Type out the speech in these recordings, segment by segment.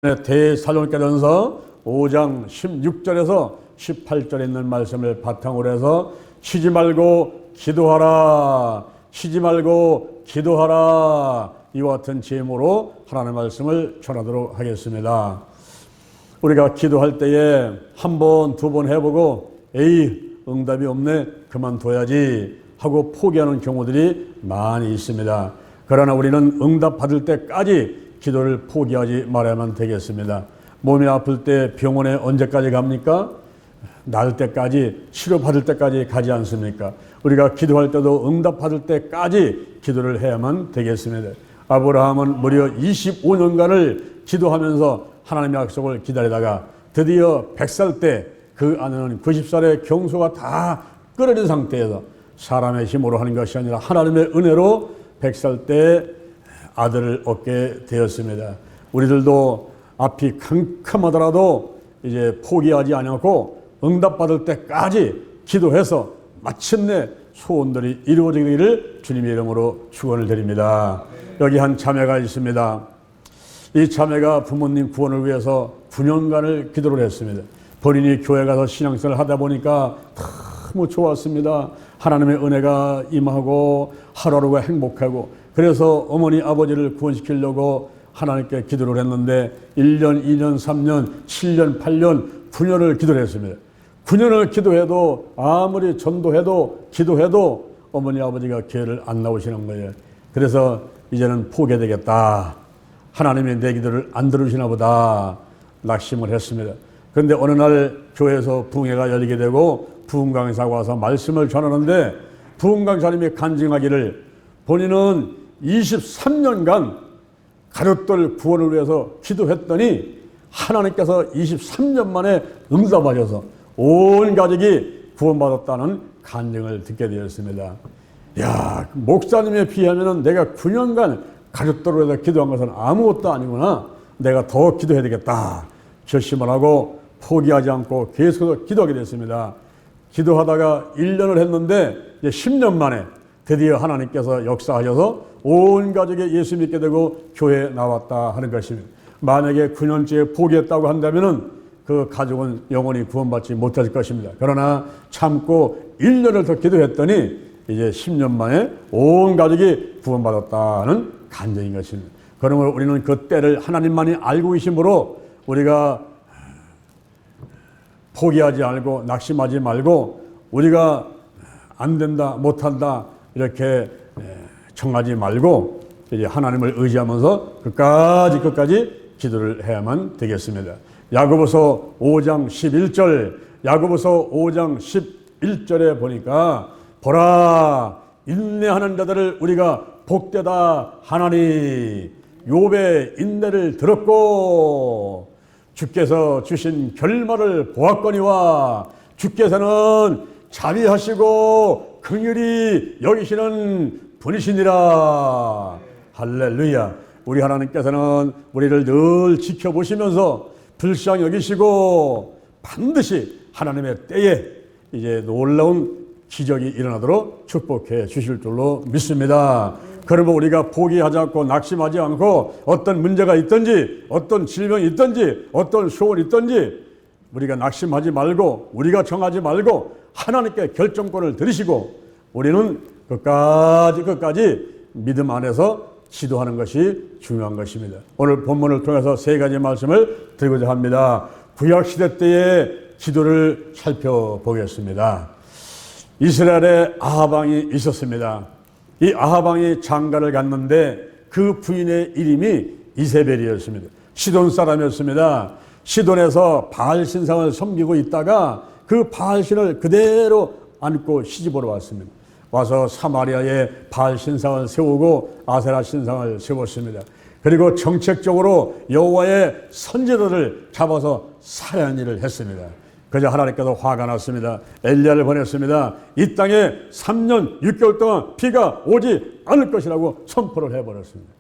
대살로니가전서 5장 16절에서 18절에 있는 말씀을 바탕으로 해서 쉬지 말고 기도하라, 쉬지 말고 기도하라, 이와 같은 제목으로 하나님의 말씀을 전하도록 하겠습니다. 우리가 기도할 때에 한 번, 두 번 해보고 에이 응답이 없네 그만둬야지 하고 포기하는 경우들이 많이 있습니다. 그러나 우리는 응답 받을 때까지 기도를 포기하지 말아야만 되겠습니다. 몸이 아플 때 병원에 언제까지 갑니까? 나을 때까지, 치료받을 때까지 가지 않습니까? 우리가 기도할 때도 응답받을 때까지 기도를 해야만 되겠습니다. 아브라함은 무려 25년간을 기도하면서 하나님의 약속을 기다리다가 드디어 100살 때 그 아내는 90살의 경소가 다 끊어진 상태에서 사람의 힘으로 하는 것이 아니라 하나님의 은혜로 100살 때 아들을 얻게 되었습니다. 우리들도 앞이 캄캄하더라도 이제 포기하지 않고 응답받을 때까지 기도해서 마침내 소원들이 이루어지기를 주님의 이름으로 축원을 드립니다. 여기 한 자매가 있습니다. 이 자매가 부모님 구원을 위해서 9년간을 기도를 했습니다. 본인이 교회 가서 신앙생활을 하다 보니까 너무 좋았습니다. 하나님의 은혜가 임하고 하루하루가 행복하고, 그래서 어머니 아버지를 구원시키려고 하나님께 기도를 했는데 1년, 2년, 3년, 7년, 8년, 9년을 기도를 했습니다. 9년을 기도해도 아무리 전도해도 기도해도 어머니 아버지가 교회를 안 나오시는 거예요. 그래서 이제는 포기되겠다, 하나님이 내 기도를 안 들으시나 보다 낙심을 했습니다. 그런데 어느 날 교회에서 부흥회가 열리게 되고 부흥강사가 와서 말씀을 전하는데 부흥강사님이 간증하기를 본인은 23년간 가족들 구원을 위해서 기도했더니 하나님께서 23년 만에 응답하셔서 온 가족이 구원받았다는 간증을 듣게 되었습니다. 야, 목사님에 비하면 내가 9년간 가족들을 위해서 기도한 것은 아무것도 아니구나, 내가 더 기도해야 되겠다 결심을 하고 포기하지 않고 계속해서 기도하게 됐습니다. 기도하다가 1년을 했는데 이제 10년 만에 드디어 하나님께서 역사하셔서 온 가족이 예수 믿게 되고 교회에 나왔다 하는 것입니다. 만약에 9년째 포기했다고 한다면 그 가족은 영원히 구원받지 못할 것입니다. 그러나 참고 1년을 더 기도했더니 이제 10년 만에 온 가족이 구원받았다는 간증인 것입니다. 그러므로 우리는 그 때를 하나님만이 알고 계심으로 우리가 포기하지 말고 낙심하지 말고 우리가 안 된다, 못한다 이렇게 청하지 말고 이제 하나님을 의지하면서 끝까지 기도를 해야만 되겠습니다. 야고보서 5장 11절, 야고보서 5장 11절에 보니까 보라, 인내하는 자들을 우리가 복되다 하나니 욥의 인내를 들었고 주께서 주신 결말을 보았거니와 주께서는 자비하시고 긍휼히 여기시는 분이시니라. 할렐루야. 우리 하나님께서는 우리를 늘 지켜보시면서 불쌍히 여기시고 반드시 하나님의 때에 이제 놀라운 기적이 일어나도록 축복해 주실 줄로 믿습니다. 그러면 우리가 포기하지 않고 낙심하지 않고 어떤 문제가 있든지 어떤 질병이 있든지 어떤 소원이 있든지 우리가 낙심하지 말고 우리가 정하지 말고 하나님께 결정권을 드리시고 우리는 끝까지 믿음 안에서 기도하는 것이 중요한 것입니다. 오늘 본문을 통해서 세 가지 말씀을 드리고자 합니다. 구약시대 때의 기도를 살펴보겠습니다. 이스라엘에 아합 왕이 있었습니다. 이 아합 왕이 장가를 갔는데 그 부인의 이름이 이세벨이었습니다. 시돈 사람이었습니다. 시돈에서 바알 신상을 섬기고 있다가 그 바알 신을 그대로 안고 시집으로 왔습니다. 와서 사마리아에 바알 신상을 세우고 아세라 신상을 세웠습니다. 그리고 정책적으로 여호와의 선지자들을 잡아서 살해하는 일을 했습니다. 그저 하나님께서 화가 났습니다. 엘리야를 보냈습니다. 이 땅에 3년 6개월 동안 비가 오지 않을 것이라고 선포를 해버렸습니다.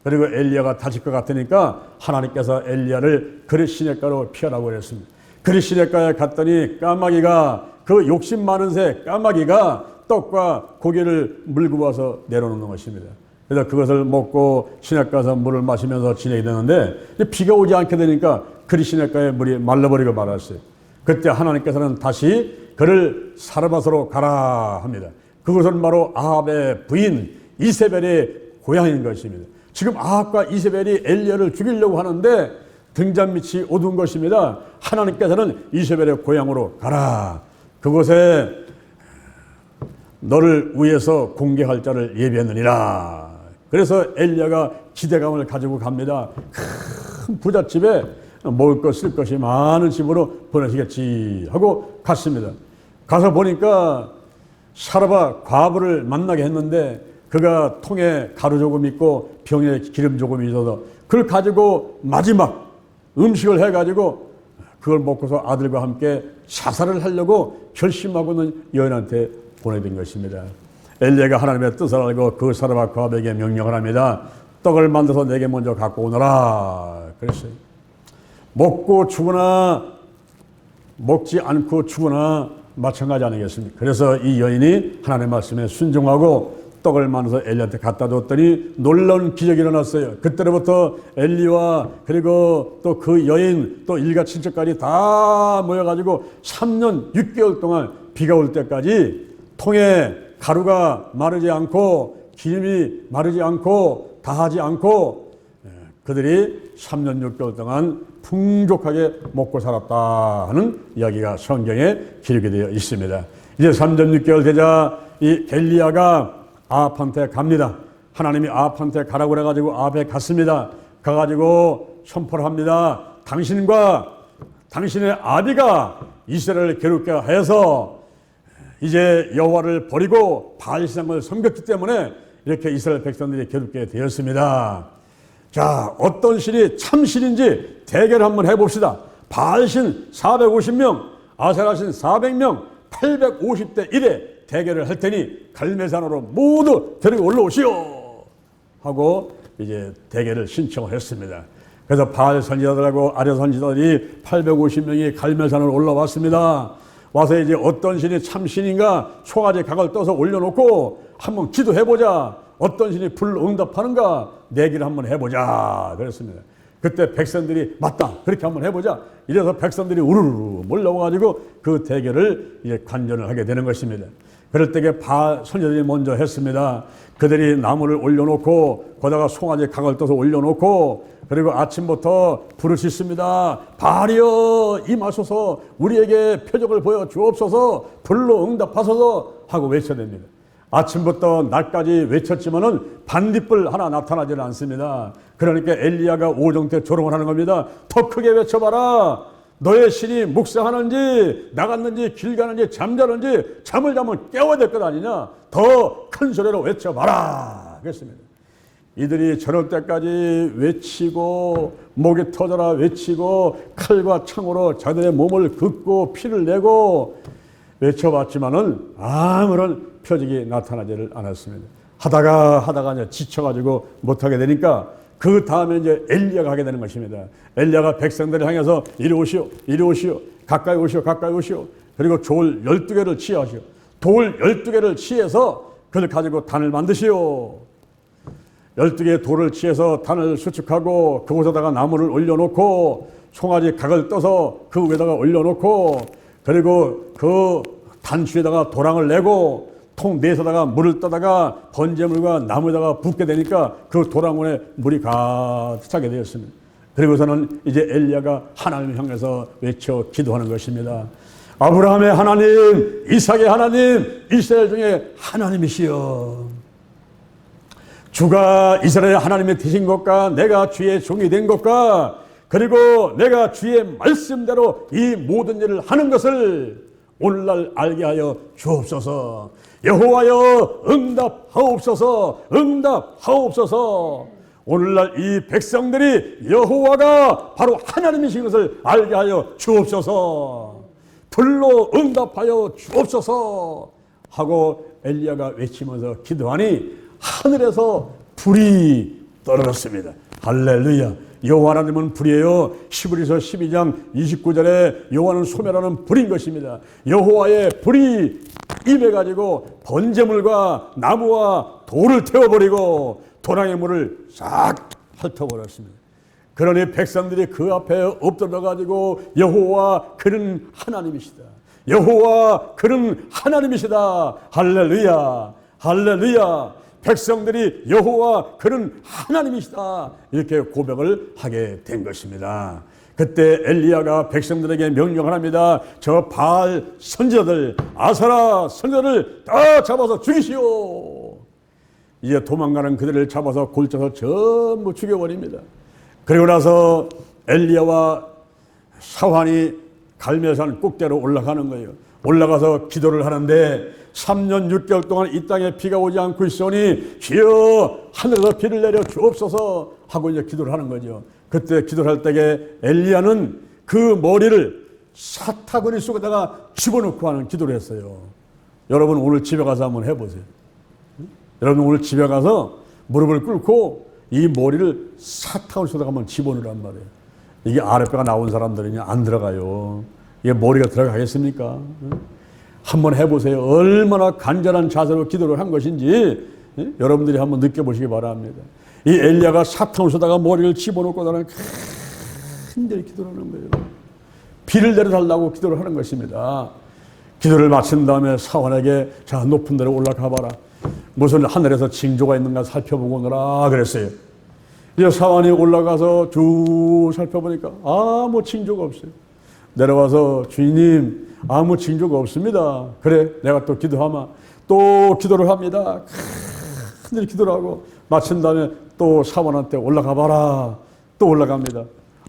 그리고 엘리야가 다칠 것 같으니까 하나님께서 엘리야를 그릿 시냇가로 피하라고 그랬습니다. 그릿 시냇가에 갔더니 까마귀가, 그 욕심 많은 새 까마귀가 떡과 고기를 물고 와서 내려놓는 것입니다. 그래서 그것을 먹고 시냇가에서 물을 마시면서 지내게 되는데 비가 오지 않게 되니까 그리 시냇가에 물이 말라버리고 말았어요. 그때 하나님께서는 다시 그를 사르밧으로 가라 합니다. 그것은 바로 아합의 부인 이세벨의 고향인 것입니다. 지금 아합과 이세벨이 엘리야를 죽이려고 하는데 등잔 밑이 어두운 것입니다. 하나님께서는 이세벨의 고향으로 가라. 그곳에 너를 위해서 공개할 자를 예비했느니라. 그래서 엘리야가 기대감을 가지고 갑니다. 큰 부잣집에 먹을 것 쓸 것이 많은 집으로 보내시겠지 하고 갔습니다. 가서 보니까 사르밧 과부를 만나게 했는데 그가 통에 가루 조금 있고 병에 기름 조금 있어서 그걸 가지고 마지막 음식을 해가지고 그걸 먹고서 아들과 함께 자살을 하려고 결심하고는 여인한테 보내된 것입니다. 엘리야가 하나님의 뜻을 알고 그 사르밧 과부에게 명령을 합니다. 떡을 만들어서 내게 먼저 갖고 오너라 그랬어요. 먹고 죽으나 먹지 않고 죽으나 마찬가지 아니겠습니까? 그래서 이 여인이 하나님의 말씀에 순종하고 떡을 만들어서 엘리야한테 갖다 줬더니 놀라운 기적이 일어났어요. 그때로부터 엘리와 그리고 또 그 여인 또 일가 친척까지 다 모여가지고 3년 6개월 동안 비가 올 때까지 통에 가루가 마르지 않고 기름이 마르지 않고 다하지 않고 그들이 3년 6개월 동안 풍족하게 먹고 살았다 하는 이야기가 성경에 기록이 되어 있습니다. 이제 3년 6개월 되자 이 엘리야가 아합한테 갑니다. 하나님이 아합한테 가라고 그래가지고 아합에 갔습니다. 가가지고 선포를 합니다. 당신과 당신의 아비가 이스라엘을 괴롭게 하여서 이제 여호와를 버리고 바알신앙을 섬겼기 때문에 이렇게 이스라엘 백성들이 괴롭게 되었습니다. 자, 어떤 신이 참신인지 대결을 한번 해봅시다. 바알신 450명, 아세라신 400명, 850대 1에 대결을 할 테니 갈멜산으로 모두 데리고 올라오시오 하고 이제 대결을 신청을 했습니다. 그래서 바알 선지자들하고 아뢰 선지자들이 850명이 갈멜산으로 올라왔습니다. 와서 이제 어떤 신이 참신인가 송아지 각을 떠서 올려놓고 한번 기도해보자. 어떤 신이 불로 응답하는가 내기를 한번 해보자 그랬습니다. 그때 백성들이 맞다 그렇게 한번 해보자. 이래서 백성들이 우르르 몰려와가지고 그 대결을 이제 관전을 하게 되는 것입니다. 그럴 때에 바알 선지자들이 먼저 했습니다. 그들이 나무를 올려놓고 거기다가 송아지 각을 떠서 올려놓고 그리고 아침부터 부르짖습니다. 바알이여 임하소서 우리에게 표적을 보여 주옵소서 불로 응답하소서 하고 외쳐댑니다. 아침부터 낮까지 외쳤지만은 반딧불 하나 나타나지는 않습니다. 그러니까 엘리야가 오정 때 조롱을 하는 겁니다. 더 크게 외쳐봐라. 너의 신이 묵상하는지 나갔는지 길 가는지 잠자는지 잠을 자면 깨워야 될 것 아니냐. 더 큰 소리로 외쳐봐라 그랬습니다. 이들이 저럴 때까지 외치고 목이 터져라 외치고 칼과 창으로 자들의 몸을 긋고 피를 내고 외쳐봤지만은 아무런 표적이 나타나지를 않았습니다. 하다가 이제 지쳐가지고 못하게 되니까 그 다음에 이제 엘리야가 하게 되는 것입니다. 엘리야가 백성들을 향해서 이리 오시오, 이리 오시오, 가까이 오시오, 가까이 오시오. 그리고 돌 12개를 취하시오. 돌 12개를 취해서 그걸 가지고 단을 만드시오. 12개의 돌을 취해서 단을 수축하고 그곳에다가 나무를 올려놓고 송아지 각을 떠서 그 위에다가 올려놓고 그리고 그 단추에다가 도랑을 내고 통 내에다가 물을 떠다가 번제물과 나무에다가 붓게 되니까 그 도랑원에 물이 가득 차게 되었습니다. 그리고서는 이제 엘리야가 하나님을 향해서 외쳐 기도하는 것입니다. 아브라함의 하나님, 이삭의 하나님, 이스라엘 중에 하나님이시여. 주가 이스라엘 하나님이 되신 것과 내가 주의 종이 된 것과 그리고 내가 주의 말씀대로 이 모든 일을 하는 것을 오늘날 알게 하여 주옵소서. 여호와여 응답하옵소서. 응답하옵소서. 오늘날 이 백성들이 여호와가 바로 하나님이신 것을 알게 하여 주옵소서. 불로 응답하여 주옵소서 하고 엘리야가 외치면서 기도하니 하늘에서 불이 떨어졌습니다. 할렐루야. 여호와 하나님은 불이에요. 히브리서 12장 29절에 여호와는 소멸하는 불인 것입니다. 여호와의 불이 임해가지고 번제물과 나무와 돌을 태워버리고 도랑의 물을 싹 핥아버렸습니다. 그러니 백성들이 그 앞에 엎드려가지고 여호와 그는 하나님이시다. 여호와 그는 하나님이시다. 할렐루야, 할렐루야. 백성들이 여호와 그는 하나님이시다 이렇게 고백을 하게 된 것입니다. 그때 엘리야가 백성들에게 명령을 합니다. 저 바알 선지자들, 아사라 선지자를 다 잡아서 죽이시오. 이제 도망가는 그들을 잡아서 골짜서 전부 죽여버립니다. 그리고 나서 엘리야와 사환이 갈멜산 꼭대로 올라가는 거예요. 올라가서 기도를 하는데 3년 6개월 동안 이 땅에 비가 오지 않고 있으니 주여 하늘에서 비를 내려 주옵소서 하고 이제 기도를 하는 거죠. 그때 기도를 할 때에 엘리야는 그 머리를 사타구니 속에다가 집어넣고 하는 기도를 했어요. 여러분 오늘 집에 가서 한번 해보세요. 여러분 오늘 집에 가서 무릎을 꿇고 이 머리를 사타구니 속에다가 한번 집어넣으란 말이에요. 이게 아랫배가 나온 사람들은 안 들어가요. 이게 머리가 들어가겠습니까? 한번 해보세요. 얼마나 간절한 자세로 기도를 한 것인지 여러분들이 한번 느껴보시기 바랍니다. 이 엘리야가 사탕수다가 머리를 집어넣고 나는 간절히 기도를 하는 거예요. 비를 내려달라고 기도를 하는 것입니다. 기도를 마친 다음에 사환에게 자 높은 데로 올라가 봐라. 무슨 하늘에서 징조가 있는가 살펴보고 오너라 그랬어요. 이제 사환이 올라가서 쭉 살펴보니까 아무 징조가 없어요. 내려와서 주인님 아무 징조가 없습니다. 그래 내가 또 기도하마. 또 기도를 합니다. 큰일 기도를 하고 마친 다음에 또 사원한테 올라가 봐라. 또 올라갑니다.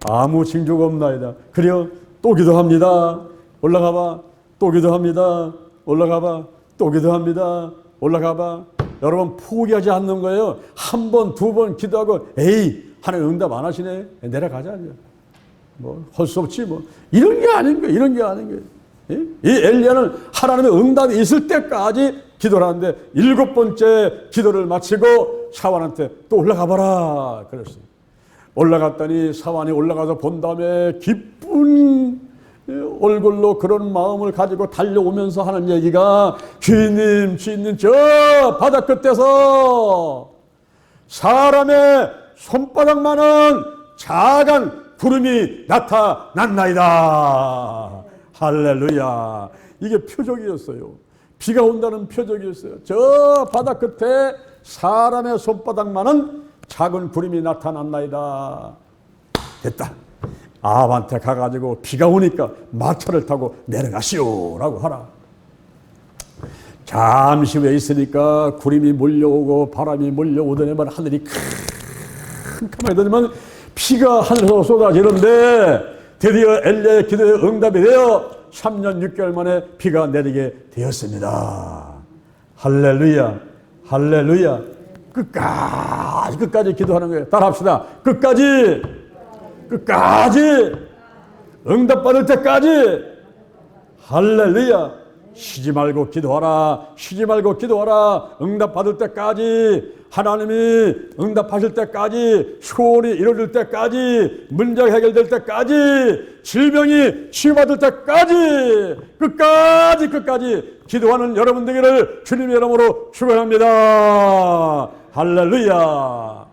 아무 징조가 없나이다. 그래요 또 기도합니다. 올라가봐. 또 기도합니다. 올라가봐. 또 기도합니다. 올라가봐. 여러분 포기하지 않는 거예요. 한 번, 두 번 기도하고 에이 하나님 응답 안 하시네. 내려가자. 뭐 할 수 없지 뭐. 이런 게 아닌 거예요. 이런 게 아닌 거예요. 이 엘리야는 하나님의 응답이 있을 때까지 기도를 하는데 7번째 기도를 마치고 사환한테 또 올라가 봐라 그랬어요. 올라갔더니 사환이 올라가서 본 다음에 기쁜 얼굴로 그런 마음을 가지고 달려오면서 하는 얘기가 주인님 저 바다 끝에서 사람의 손바닥만한 작은 구름이 나타났나이다. 할렐루야. 이게 표적이었어요. 비가 온다는 표적이었어요. 저 바다 끝에 사람의 손바닥만한 작은 구름이 나타났나이다. 됐다. 아합한테 가가지고 비가 오니까 마차를 타고 내려가시오라고 하라. 잠시 후에 있으니까 구름이 몰려오고 바람이 몰려오더니만 하늘이 캄캄하게 되더니만 비가 하늘에서 쏟아지는데 드디어 엘리야의 기도에 응답이 되어 3년 6개월 만에 비가 내리게 되었습니다. 할렐루야, 할렐루야. 끝까지 기도하는 거예요. 따라합시다. 끝까지 응답받을 때까지. 할렐루야. 쉬지 말고 기도하라. 쉬지 말고 기도하라. 응답받을 때까지. 하나님이 응답하실 때까지, 소원이 이루어질 때까지, 문제가 해결될 때까지, 질병이 치유받을 때까지, 끝까지 기도하는 여러분 되기를 주님의 이름으로 축원합니다. 할렐루야.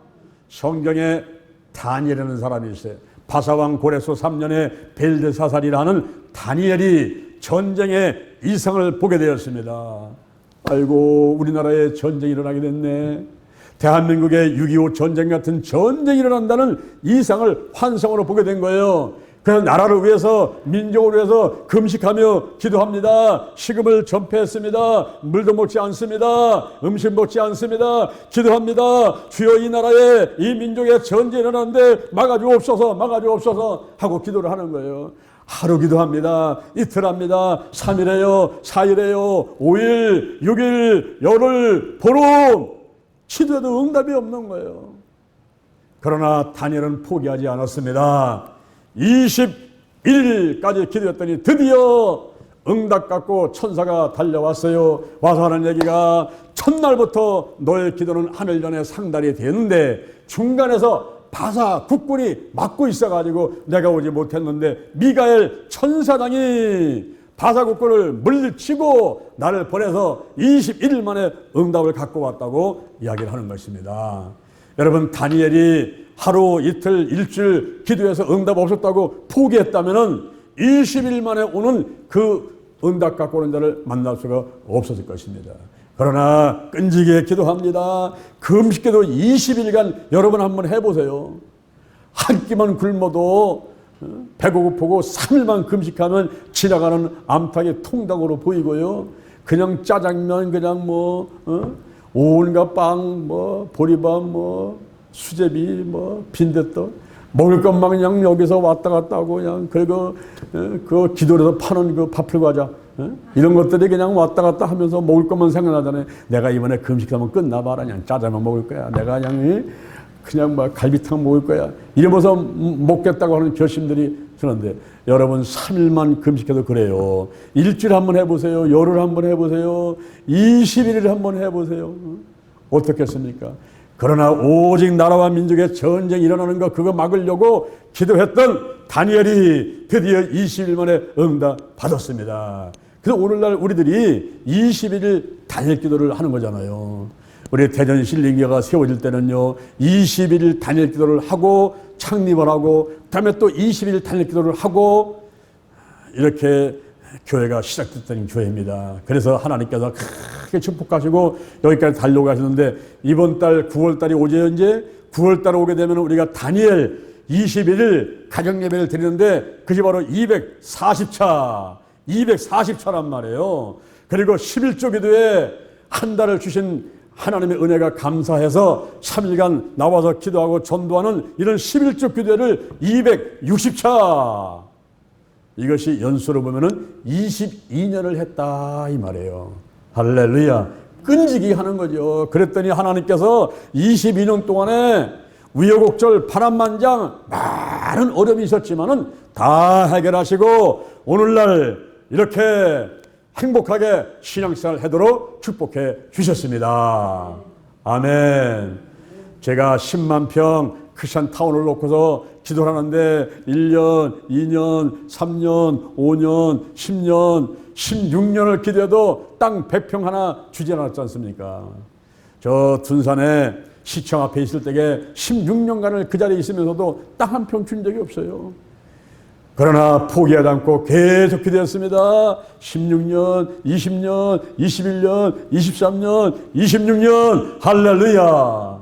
성경에 다니엘이라는 사람이 있어요. 바사왕 고레소 3년에 벨드사살이라는 다니엘이 전쟁의 이상을 보게 되었습니다. 아이고 우리나라에 전쟁이 일어나게 됐네. 대한민국에 6.25 전쟁 같은 전쟁이 일어난다는 이상을 환상으로 보게 된 거예요. 그래서 나라를 위해서 민족을 위해서 금식하며 기도합니다. 식음을 전폐했습니다. 물도 먹지 않습니다. 음식 먹지 않습니다. 기도합니다. 주여 이 나라에 이 민족에 전쟁이 일어나는데 막아주옵소서 하고 기도를 하는 거예요. 하루 기도합니다. 이틀 합니다. 3일 해요. 4일 해요. 5일, 6일, 열흘, 보름 기도해도 응답이 없는 거예요. 그러나 다니엘은 포기하지 않았습니다. 21일까지 기도했더니 드디어 응답 갖고 천사가 달려왔어요. 와서 하는 얘기가 첫날부터 너의 기도는 하늘전에 상달이 되는데 중간에서 바사 국군이 막고 있어가지고 내가 오지 못했는데 미가엘 천사장이 바사 국군을 물리치고 나를 보내서 21일 만에 응답을 갖고 왔다고 이야기를 하는 것입니다. 여러분 다니엘이 하루 이틀 일주일 기도해서 응답 없었다고 포기했다면은 20일 만에 오는 그 응답 갖고 오는 자를 만날 수가 없었을 것입니다. 그러나 끈질기게 기도합니다. 금식기도 20일간 여러분 한번 해보세요. 한 끼만 굶어도 배가 고프고 3일만 금식하면 지나가는 암탉이 통닭으로 보이고요. 그냥 짜장면 그냥 온갖 빵 보리밥 수제비 빈대떡 먹을 것만 그냥 여기서 왔다 갔다 하고 그냥 그리고 그 기도에서 파는 그 밥풀과자 이런 것들이 그냥 왔다 갔다 하면서 먹을 것만 생각나잖아요. 내가 이번에 금식하면 끝나봐라. 그냥 짜장면 먹을 거야. 내가 그냥 갈비탕 먹을 거야. 이러면서 먹겠다고 하는 결심들이 드는데 여러분 3일만 금식해도 그래요. 일주일 한번 해보세요. 열흘 한번 해보세요. 21일 한번 해보세요. 어떻겠습니까? 그러나 오직 나라와 민족의 전쟁이 일어나는 거 그거 막으려고 기도했던 다니엘이 드디어 20일 만에 응답 받았습니다. 그래서 오늘날 우리들이 21일 다니엘 기도를 하는 거잖아요. 우리 대전 신림교회가 세워질 때는요 21일 다니엘 기도를 하고 창립을 하고 그다음에 또 21일 다니엘 기도를 하고 이렇게 교회가 시작됐던 교회입니다. 그래서 하나님께서 크게 축복하시고 여기까지 달려가시는데 이번 달 9월달이 오죠. 이제 9월달에 오게 되면 우리가 다니엘 21일 가정예배를 드리는데 그게 바로 240차란 말이에요. 그리고 11조 기도에 한 달을 주신 하나님의 은혜가 감사해서 3일간 나와서 기도하고 전도하는 이런 11조 기도를 260차 이것이 연수로 보면은 22년을 했다 이 말이에요. 할렐루야. 끈질기게 하는 거죠. 그랬더니 하나님께서 22년 동안에 우여곡절 파란만장 많은 어려움이 있었지만은 다 해결하시고 오늘날 이렇게 행복하게 신앙생활을 하도록 축복해 주셨습니다. 아멘. 제가 10만 평 크리스천 타운을 놓고서 기도를 하는데 1년, 2년, 3년, 5년, 10년, 16년을 기도해도 땅 100평 하나 주지 않았지 않습니까? 저 둔산에 시청 앞에 있을 때에 16년간을 그 자리에 있으면서도 땅 한 평 준 적이 없어요. 그러나 포기하지 않고 계속 기도했습니다. 16년, 20년, 21년, 23년, 26년 할렐루야.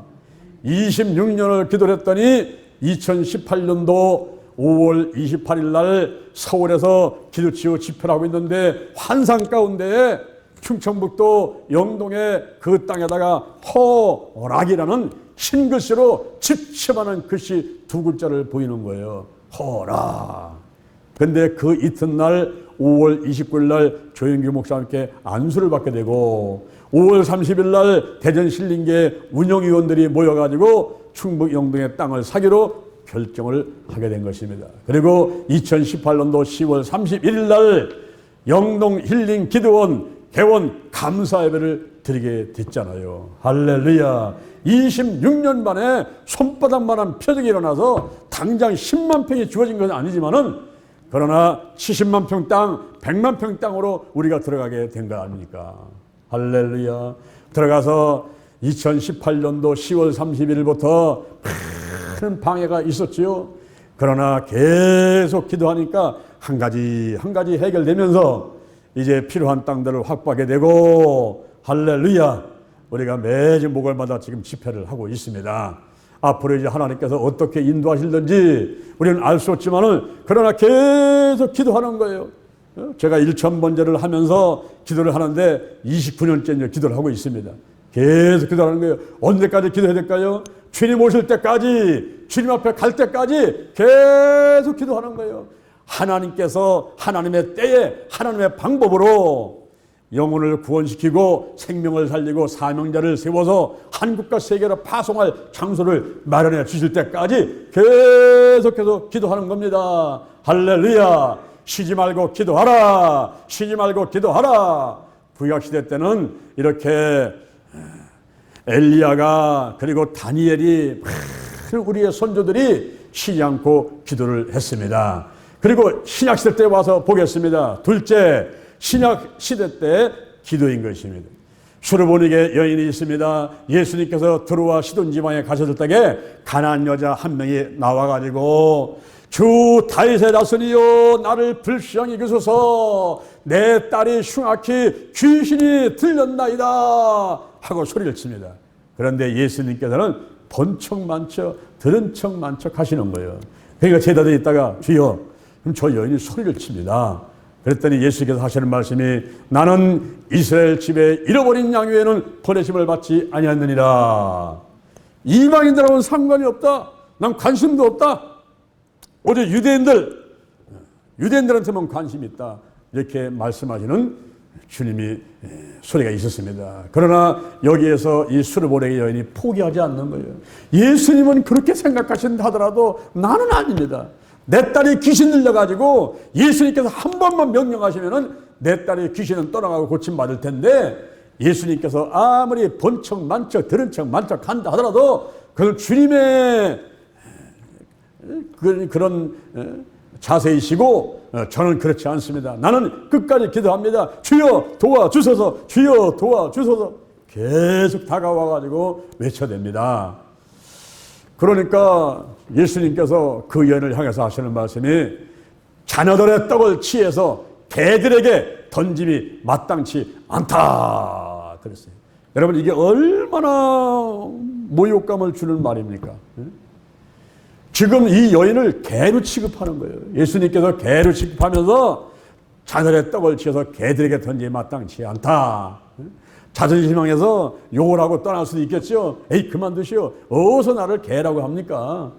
26년을 기도를 했더니 2018년도 5월 28일 날 서울에서 기도치유 집회를 하고 있는데 환상 가운데 충청북도 영동의 그 땅에다가 허락이라는 흰 글씨로 집침하는 글씨 두 글자를 보이는 거예요. 허락. 근데 그 이튿날 5월 29일 날 조영규 목사님께 안수를 받게 되고 5월 30일 날 대전 신림교회 운영위원들이 모여가지고 충북 영동의 땅을 사기로 결정을 하게 된 것입니다. 그리고 2018년도 10월 31일 날 영동 힐링 기도원 개원 감사 예배를 드리게 됐잖아요. 할렐루야. 26년 만에 손바닥만한 표적이 일어나서 당장 10만 평이 주어진 것은 아니지만은 그러나 70만 평 땅, 100만 평 땅으로 우리가 들어가게 된 거 아닙니까? 할렐루야. 들어가서 2018년도 10월 31일부터 큰 방해가 있었지요. 그러나 계속 기도하니까 한 가지 해결되면서 이제 필요한 땅들을 확보하게 되고 할렐루야. 우리가 매주 목요일마다 지금 집회를 하고 있습니다. 앞으로 이제 하나님께서 어떻게 인도하실는지 우리는 알 수 없지만은 그러나 계속 기도하는 거예요. 제가 1,000번제를 하면서 기도를 하는데 29년째 이제 기도를 하고 있습니다. 계속 기도하는 거예요. 언제까지 기도해야 될까요? 주님 오실 때까지, 주님 앞에 갈 때까지 계속 기도하는 거예요. 하나님께서 하나님의 때에 하나님의 방법으로 영혼을 구원시키고 생명을 살리고 사명자를 세워서 한국과 세계로 파송할 장소를 마련해 주실 때까지 계속해서 기도하는 겁니다. 할렐루야. 쉬지 말고 기도하라. 쉬지 말고 기도하라. 구약시대 때는 이렇게 엘리야가 그리고 다니엘이 우리의 선조들이 쉬지 않고 기도를 했습니다. 그리고 신약시대 때 와서 보겠습니다. 둘째, 신약시대 때 기도인 것입니다. 수르보니게 여인이 있습니다. 예수님께서 들어와 시돈 지방에 가셨을 때에 가난한 여자 한 명이 나와가지고 주 다윗의 자손이여 나를 불쌍히 여기소서 내 딸이 흉악히 귀신이 들렸나이다 하고 소리를 칩니다. 그런데 예수님께서는 본 척 만척 들은 척 만척 하시는 거예요. 그러니까 제자들이 있다가 주여 그럼 저 여인이 소리를 칩니다. 그랬더니 예수께서 하시는 말씀이 나는 이스라엘 집에 잃어버린 양 외에는 버리심을 받지 아니하느니라. 이방인들하고는 상관이 없다. 난 관심도 없다. 오직 유대인들한테만 관심이 있다. 이렇게 말씀하시는 주님이 소리가 있었습니다. 그러나 여기에서 이 수르보니게 여인이 포기하지 않는 거예요. 예수님은 그렇게 생각하신다 하더라도 나는 아닙니다. 내 딸이 귀신 들려가지고 예수님께서 한 번만 명령하시면은 내 딸이 귀신은 떠나가고 고침받을 텐데 예수님께서 아무리 본 척 만척 들은 척 만척 한다 하더라도 그건 주님의 그런 자세이시고 저는 그렇지 않습니다. 나는 끝까지 기도합니다. 주여 도와주소서 주여 도와주소서 계속 다가와가지고 외쳐댑니다. 그러니까 예수님께서 그 여인을 향해서 하시는 말씀이 자녀들의 떡을 취해서 개들에게 던짐이 마땅치 않다 그랬어요. 여러분 이게 얼마나 모욕감을 주는 말입니까? 지금 이 여인을 개로 취급하는 거예요. 예수님께서 개로 취급하면서 자녀의 떡을 취해서 개들에게 던짐이 마땅치 않다. 자존심 상해서 욕을 하고 떠날 수도 있겠죠. 에이 그만두시오. 어디서 나를 개라고 합니까?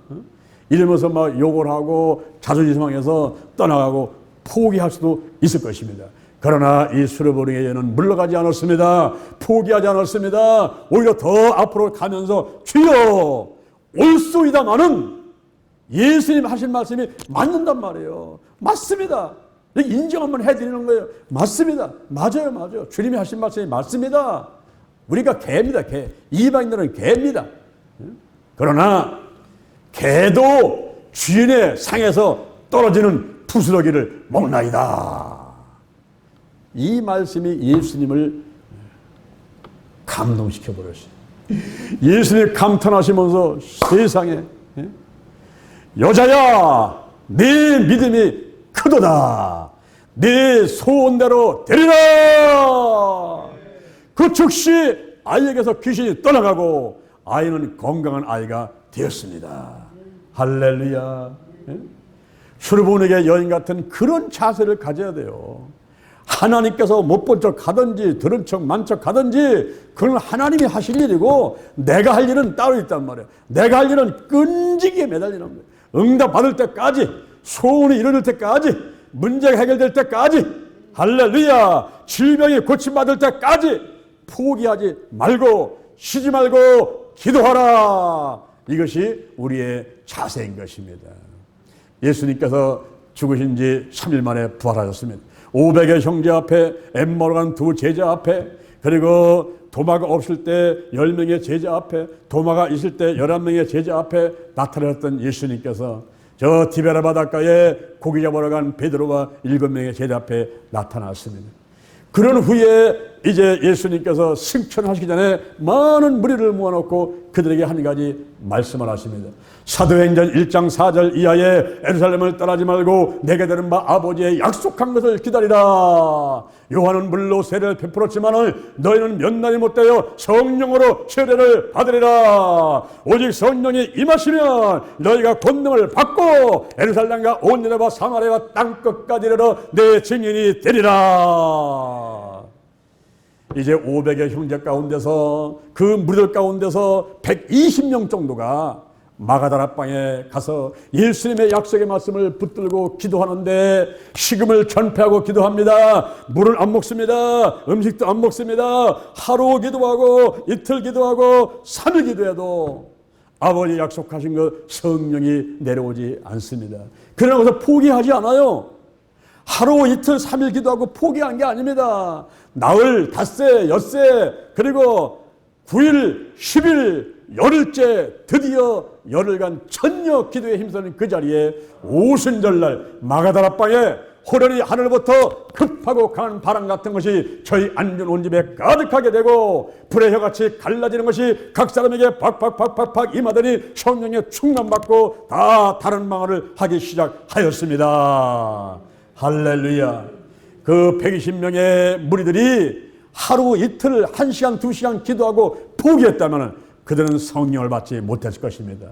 이러면서 막 욕을 하고 자존심 상해서 떠나가고 포기할 수도 있을 것입니다. 그러나 이 수르보니게 여인은 물러가지 않았습니다. 포기하지 않았습니다. 오히려 더 앞으로 가면서 주여 올소이다마는 예수님 하신 말씀이 맞는단 말이에요. 맞습니다. 인정 한번 해드리는 거예요. 맞습니다. 맞아요. 주님이 하신 말씀이 맞습니다. 우리가 개입니다. 개. 이방인들은 개입니다. 그러나 개도 주인의 상에서 떨어지는 부스러기를 먹나이다. 이 말씀이 예수님을 감동시켜 버렸어요. 예수님이 감탄하시면서 세상에 여자야 네 믿음이 크도다. 네 소원대로 되리라. 그 즉시 아이에게서 귀신이 떠나가고 아이는 건강한 아이가 되었습니다. 할렐루야. 수르보니게 여인 같은 그런 자세를 가져야 돼요. 하나님께서 못 본 척 하든지 들은 척 만 척 하든지 그건 하나님이 하실 일이고 내가 할 일은 따로 있단 말이에요. 내가 할 일은 끈질기게 매달리는 거예요. 응답 받을 때까지 소원이 이루어질 때까지 문제가 해결될 때까지 할렐루야 질병이 고침받을 때까지 포기하지 말고 쉬지 말고 기도하라. 이것이 우리의 자세인 것입니다. 예수님께서 죽으신 지 3일 만에 부활하셨습니다. 500의 형제 앞에 엠마오로 간 두 제자 앞에 그리고 도마가 없을 때 10명의 제자 앞에 도마가 있을 때 11명의 제자 앞에 나타나셨던 예수님께서 저 디베라 바닷가에 고기 잡으러 간 베드로와 7명의 제자 앞에 나타났습니다. 그런 후에 이제 예수님께서 승천하시기 전에 많은 무리를 모아놓고 그들에게 한 가지 말씀을 하십니다. 사도행전 1장 4절 이하에 예루살렘을 떠나지 말고 내게 들은 바 아버지의 약속한 것을 기다리라. 요한은 물로 세례를 베풀었지만 너희는 몇 날이 못되어 성령으로 세례를 받으리라. 오직 성령이 임하시면 너희가 권능을 받고 예루살렘과 온 유대와 사마리아와 땅끝까지 이르러 내 증인이 되리라. 이제 500의 형제 가운데서 그 무리들 가운데서 120명 정도가 마가다라 방에 가서 예수님의 약속의 말씀을 붙들고 기도하는데 식음을 전폐하고 기도합니다. 물을 안 먹습니다. 음식도 안 먹습니다. 하루 기도하고 이틀 기도하고 3일 기도해도 아버지 약속하신 것 성령이 내려오지 않습니다. 그러고서 포기하지 않아요. 하루 이틀 3일 기도하고 포기한 게 아닙니다. 나흘, 닷새, 엿새 그리고 9일, 10일, 열흘째 드디어 열흘간 천녀 기도에 힘쓰는 그 자리에 오순절날 마가다라 방에 호련히 하늘부터 급하고 강한 바람 같은 것이 저희 앉은 온 집에 가득하게 되고 불의 혀같이 갈라지는 것이 각 사람에게 팍팍팍팍팍 임하더니 성령의 충만받고 다 다른 방언을 하기 시작하였습니다. 할렐루야. 그 120명의 무리들이 하루 이틀 1시간 2시간 기도하고 포기했다면 그들은 성령을 받지 못했을 것입니다.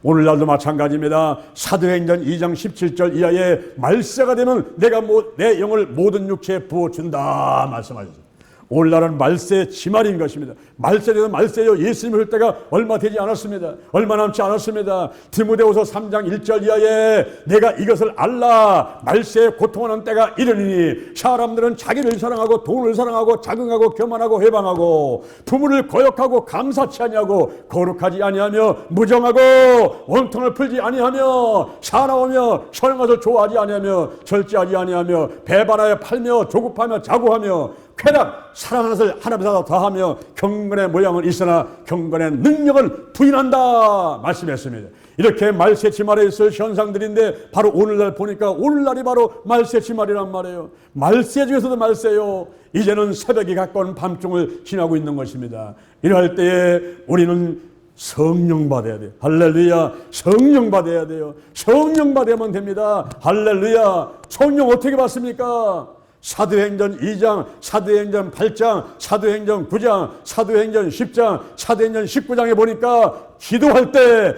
오늘날도 마찬가지입니다. 사도행전 2장 17절 이하에 말세가 되면 내가 내 영을 모든 육체에 부어준다 말씀하셨습니다. 오늘날은 말세의 지말인 것입니다. 말세되면 말세요. 예수님을 올 때가 얼마 되지 않았습니다. 얼마 남지 않았습니다. 디모데후서 3장 1절 이하에 내가 이것을 알라 말세에 고통하는 때가 이르니니 사람들은 자기를 사랑하고 돈을 사랑하고 자긍하고 교만하고 회방하고 부모를 거역하고 감사치 아니하고 거룩하지 아니하며 무정하고 원통을 풀지 아니하며 사나우며 선한 것을 좋아하지 아니하며 절제하지 아니하며 배반하여 팔며 조급하며 자고하며 쾌락 사랑하는 것을 하나보다 더하며 경건의 모양은 있으나 경건의 능력을 부인한다 말씀했습니다. 이렇게 말세지말에 있을 현상들인데 바로 오늘날 보니까 오늘날이 바로 말세지말이란 말이에요. 말세 중에서도 말세요. 이제는 새벽이 가까운 밤중을 지나고 있는 것입니다. 이럴 때에 우리는 성령 받아야 돼요. 할렐루야. 성령 받아야 돼요. 성령 받아야만 됩니다. 할렐루야. 성령 어떻게 받습니까? 사도행전 2장, 사도행전 8장, 사도행전 9장, 사도행전 10장, 사도행전 19장에 보니까 기도할 때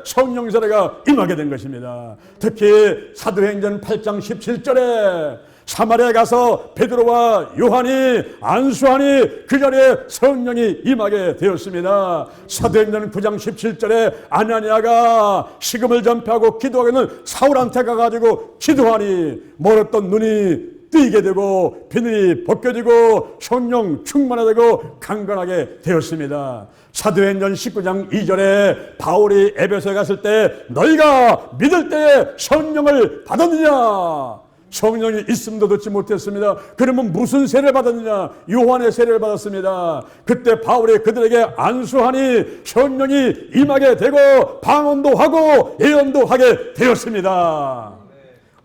성령 세례가 임하게 된 것입니다. 특히 사도행전 8장 17절에 사마리아에 가서 베드로와 요한이 안수하니 그 자리에 성령이 임하게 되었습니다. 사도행전 9장 17절에 아나니아가 식음을 전폐하고 기도하기는 사울한테 가가지고 기도하니 멀었던 눈이 뜨이게 되고 비늘이 벗겨지고 성령 충만하되고 강건하게 되었습니다. 사도행전 19장 2절에 바울이 에베소에 갔을 때 너희가 믿을 때에 성령을 받았느냐? 성령이 있음도 듣지 못했습니다. 그러면 무슨 세례를 받았느냐? 요한의 세례를 받았습니다. 그때 바울이 그들에게 안수하니 성령이 임하게 되고 방언도 하고 예언도 하게 되었습니다.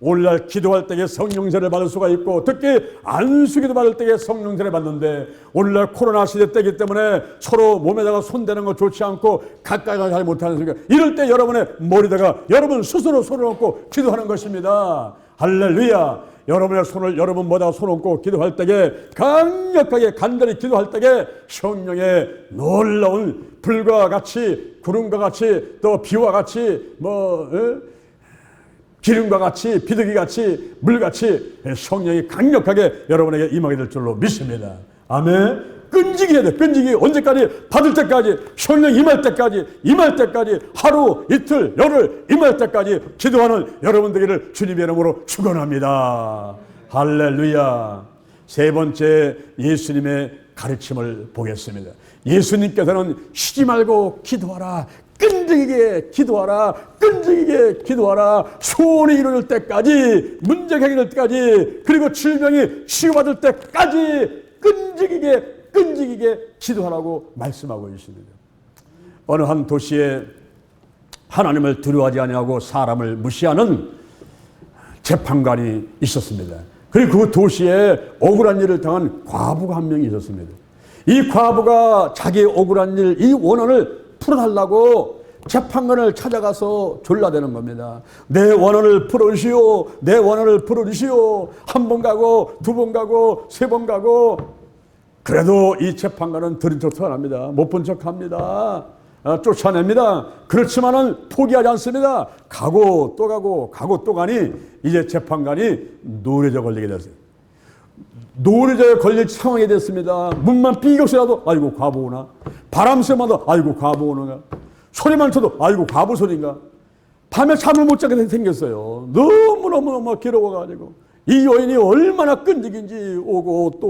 오늘날 기도할 때에 성령세를 받을 수가 있고 특히 안수기도 받을 때에 성령세를 받는데 오늘날 코로나 시대 때이기 때문에 서로 몸에다가 손대는 거 좋지 않고 가까이 가지 잘 못하는 순간 이럴 때 여러분의 머리다가 여러분 스스로 손을 얹고 기도하는 것입니다. 할렐루야. 여러분의 손을 여러분 뭐다 손 얹고 기도할 때에 강력하게 간절히 기도할 때에 성령의 놀라운 불과 같이 구름과 같이 또 비와 같이 기름과 같이 비둘기 같이 물같이 성령이 강력하게 여러분에게 임하게 될 줄로 믿습니다. 아멘. 끈질기 해야 돼. 끈질기. 언제까지? 받을 때까지. 성령 임할 때까지 하루 이틀 열흘 임할 때까지 기도하는 여러분 되기를 주님의 이름으로 축원합니다. 할렐루야. 세 번째 예수님의 가르침을 보겠습니다. 예수님께서는 쉬지 말고 기도하라. 끈질기게 기도하라. 끈질기게 기도하라. 소원이 이루어질 때까지, 문제가 해결될 때까지, 그리고 질병이 치유받을 때까지 끈질기게 기도하라고 말씀하고 있습니다. 어느 한 도시에 하나님을 두려워하지 아니하고 사람을 무시하는 재판관이 있었습니다. 그리고 그 도시에 억울한 일을 당한 과부가 한 명이 있었습니다. 이 과부가 자기의 억울한 일, 이 원한을 풀어달라고 재판관을 찾아가서 졸라대는 겁니다. 내 원한을 풀어주시오. 내 원한을 풀어주시오. 한 번 가고 두 번 가고 세 번 가고 그래도 이 재판관은 들은 척도 안 합니다. 못 본 척합니다. 쫓아냅니다. 그렇지만은 포기하지 않습니다. 가고 또 가니 이제 재판관이 노려져 걸리게 됐어요. 노려져 걸릴 상황이 됐습니다. 문만 삐걱이라도 아이고 과부 오나, 바람 쐬마도 아이고 과부 오는가, 소리만 쳐도 아이고 과부 소리인가. 밤에 잠을 못 자게 생겼어요. 너무너무 괴로워가지고 이 여인이 얼마나 끈질긴지 오고 또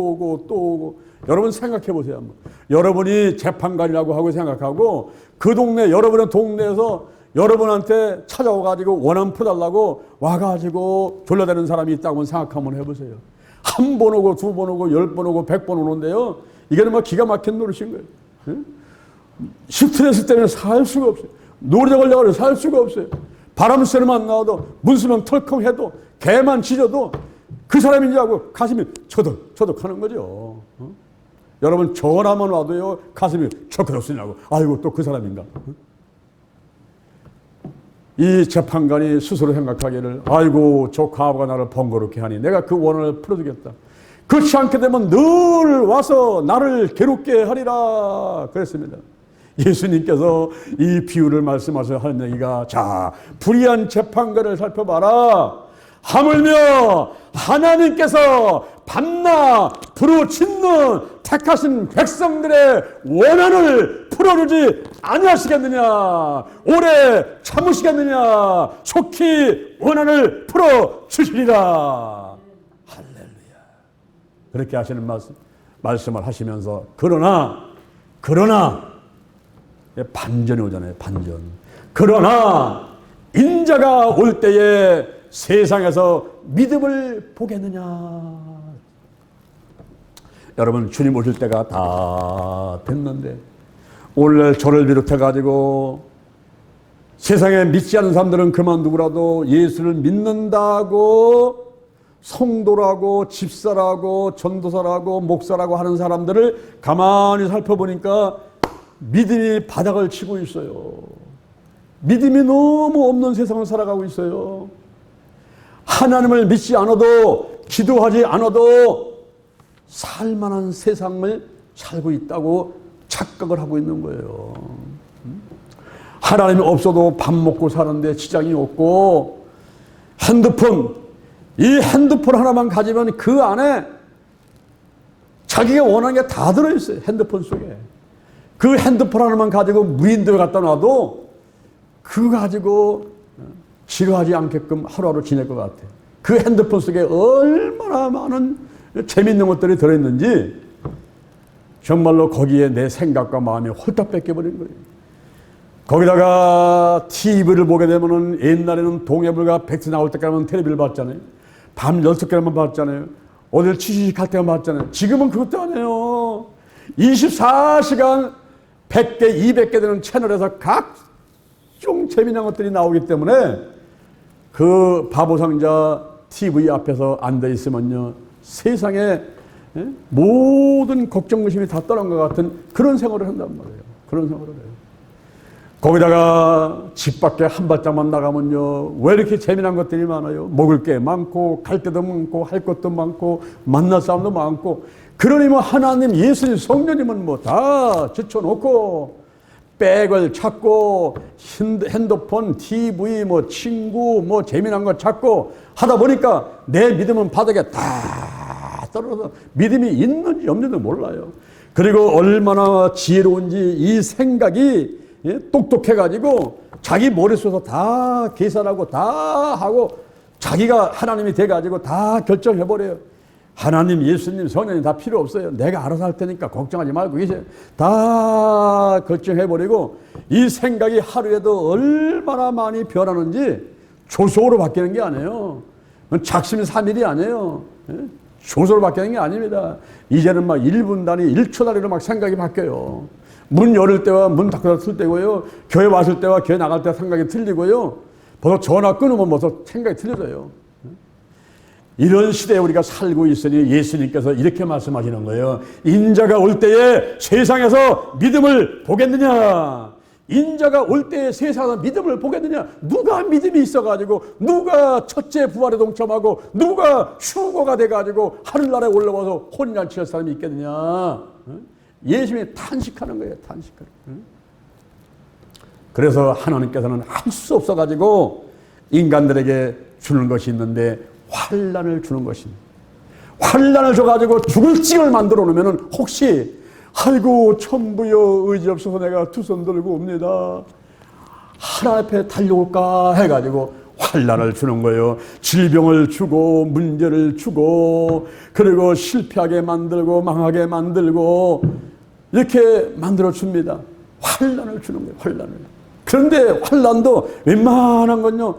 오고. 여러분 생각해 보세요. 한번. 여러분이 재판관이라고 하고 생각하고 그 동네 여러분의 동네에서 여러분한테 찾아와가지고 원한 풀어달라고 와가지고 졸라대는 사람이 있다고 생각 한번 해보세요. 한 번 오고 두 번 오고 10번 오고 100번 오는데요. 이거는 막 기가 막힌 노릇인 거예요. 응? 스트레스 때문에 살 수가 없어요. 노래 걸려가지고 살 수가 없어요. 바람 쐬는만 나와도 문수명 털컹해도 개만 짖어도 그 사람인지 알고 가슴이 처덕처덕하는 거죠. 여러분 전화만 와도요 가슴이 철컥 쓰냐고. 아이고 또 그 사람인가. 이 재판관이 스스로 생각하기를 아이고 저 과부가 나를 번거롭게 하니 내가 그 원한을 풀어주겠다. 그렇지 않게 되면 늘 와서 나를 괴롭게 하리라 그랬습니다. 예수님께서 이 비유를 말씀하셔서 하는 얘기가 자 불의한 재판관을 살펴봐라. 하물며 하나님께서 밤낮 부르짖는 택하신 백성들의 원한을 풀어주지 아니하시겠느냐. 오래 참으시겠느냐. 속히 원한을 풀어주시리라. 할렐루야. 그렇게 하시는 말씀을 하시면서 그러나 반전이 오잖아요. 반전. 그러나 인자가 올 때에 세상에서 믿음을 보겠느냐. 여러분 주님 오실 때가 다 됐는데 오늘 저를 비롯해 가지고 세상에 믿지 않는 사람들은 그만 두고라도 예수를 믿는다고 성도라고 집사라고 전도사라고 목사라고 하는 사람들을 가만히 살펴보니까 믿음이 바닥을 치고 있어요. 믿음이 너무 없는 세상을 살아가고 있어요. 하나님을 믿지 않아도 기도하지 않아도 살만한 세상을 살고 있다고 착각을 하고 있는 거예요. 하나님이 없어도 밥 먹고 사는데 지장이 없고 이 핸드폰 하나만 가지면 그 안에 자기가 원하는 게 다 들어있어요. 핸드폰 속에. 그 핸드폰 하나만 가지고 무인도에 갖다 놔도 그거 가지고 지루하지 않게끔 하루하루 지낼 것 같아요. 그 핸드폰 속에 얼마나 많은 재밌는 것들이 들어있는지 정말로 거기에 내 생각과 마음이 홀딱 뺏겨버린 거예요. 거기다가 TV를 보게 되면은 옛날에는 동해불과 백세 나올 때까지만 텔레비를 봤잖아요. 밤 6개만 봤잖아요. 어딜 취직 갈 때만 봤잖아요. 지금은 그것도 아니에요. 24시간 100개, 200개 되는 채널에서 각종 재미난 것들이 나오기 때문에 그 바보상자 TV 앞에서 앉아 있으면요 세상에 모든 걱정 의심이 다 떠난 것 같은 그런 생활을 한단 말이에요. 그런 생활을 해요. 거기다가 집 밖에 한 발짝만 나가면요 왜 이렇게 재미난 것들이 많아요. 먹을 게 많고 갈 데도 많고 할 것도 많고 만날 사람도 많고 그러니 뭐 하나님 예수님 성령님은 뭐 다 제쳐놓고 백을 찾고 핸드폰, TV, 뭐 친구, 뭐 재미난 거 찾고 하다 보니까 내 믿음은 바닥에 다 떨어져서 믿음이 있는지 없는지도 몰라요. 그리고 얼마나 지혜로운지 이 생각이 똑똑해가지고 자기 머릿속에서 다 계산하고 다 하고 자기가 하나님이 돼가지고 다 결정해버려요. 하나님, 예수님, 성령님 다 필요 없어요. 내가 알아서 할 테니까 걱정하지 말고 계세요. 다 결정해버리고 이 생각이 하루에도 얼마나 많이 변하는지 조속으로 바뀌는 게 아니에요. 작심삼일이 아니에요. 조속으로 바뀌는 게 아닙니다. 이제는 막 1분 단위, 1초 단위로 막 생각이 바뀌어요. 문 열을 때와 문 닫고 닫을 때고요. 교회 왔을 때와 교회 나갈 때 생각이 틀리고요. 벌써 전화 끊으면 벌써 생각이 틀려져요. 이런 시대에 우리가 살고 있으니 예수님께서 이렇게 말씀하시는 거예요. 인자가 올 때에 세상에서 믿음을 보겠느냐? 인자가 올 때에 세상에서 믿음을 보겠느냐? 누가 믿음이 있어가지고 누가 첫째 부활에 동참하고 누가 휴거가 돼가지고 하늘나라에 올라와서 혼인잔치할 사람이 있겠느냐? 예수님이 탄식하는 거예요. 탄식하는 거예요. 그래서 하나님께서는 할 수 없어가지고 인간들에게 주는 것이 있는데 환난을 주는 것입니다. 환난을 줘가지고 죽을 징을 만들어 놓으면 혹시 아이고 천부여 의지 없어서 내가 두 손 들고 옵니다. 하나님 앞에 달려올까 해가지고 환난을 주는 거예요. 질병을 주고 문제를 주고 그리고 실패하게 만들고 망하게 만들고 이렇게 만들어 줍니다. 환난을 주는 거예요. 환난을. 그런데 환난도 웬만한 건요.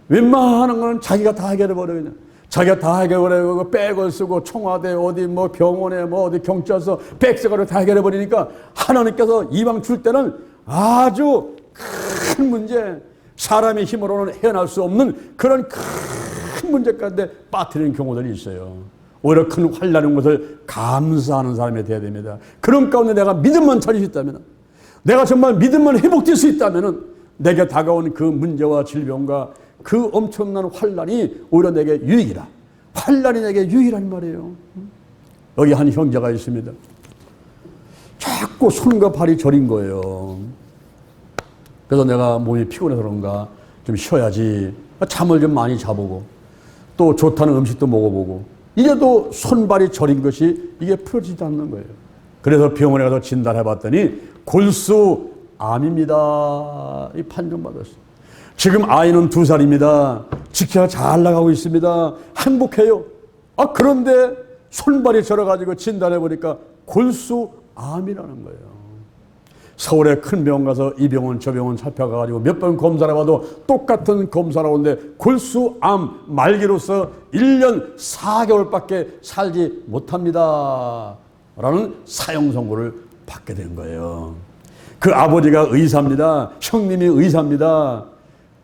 웬만한 거는 자기가 다 해결해버려요. 그냥. 자기가 다 해결해버리고 백을 쓰고 청와대 어디 뭐 병원에 뭐 어디 경찰서 백서가로 다 해결해버리니까 하나님께서 이방 줄 때는 아주 큰 문제 사람의 힘으로는 해낼 수 없는 그런 큰 문제 가운데 빠뜨리는 경우들이 있어요. 오히려 큰 환난이 온 것을 감사하는 사람이 되어야 됩니다. 그런 가운데 내가 믿음만 차릴 수 있다면, 내가 정말 믿음만 회복될 수 있다면, 내게 다가온 그 문제와 질병과 그 엄청난 환난이 오히려 내게 유익이라. 환난이 내게 유익이란 말이에요. 여기 한 형제가 있습니다. 자꾸 손과 발이 저린 거예요. 그래서 내가 몸이 피곤해서 그런가 좀 쉬어야지. 잠을 좀 많이 자보고 또 좋다는 음식도 먹어보고 이래도 손발이 저린 것이 이게 풀어지지 않는 거예요. 그래서 병원에 가서 진단해봤더니 골수암입니다. 이 판정받았어요. 지금 아이는 2살입니다. 직계가 잘 나가고 있습니다. 행복해요. 그런데 손발이 저려가지고 진단해보니까 골수암이라는 거예요. 서울에 큰 병원 가서 이 병원 저 병원 살펴가지고 몇 번 검사를 해봐도 똑같은 검사를 하는데 골수암 말기로서 1년 4개월밖에 살지 못합니다 라는 사형 선고를 받게 된 거예요. 그 아버지가 의사입니다. 형님이 의사입니다.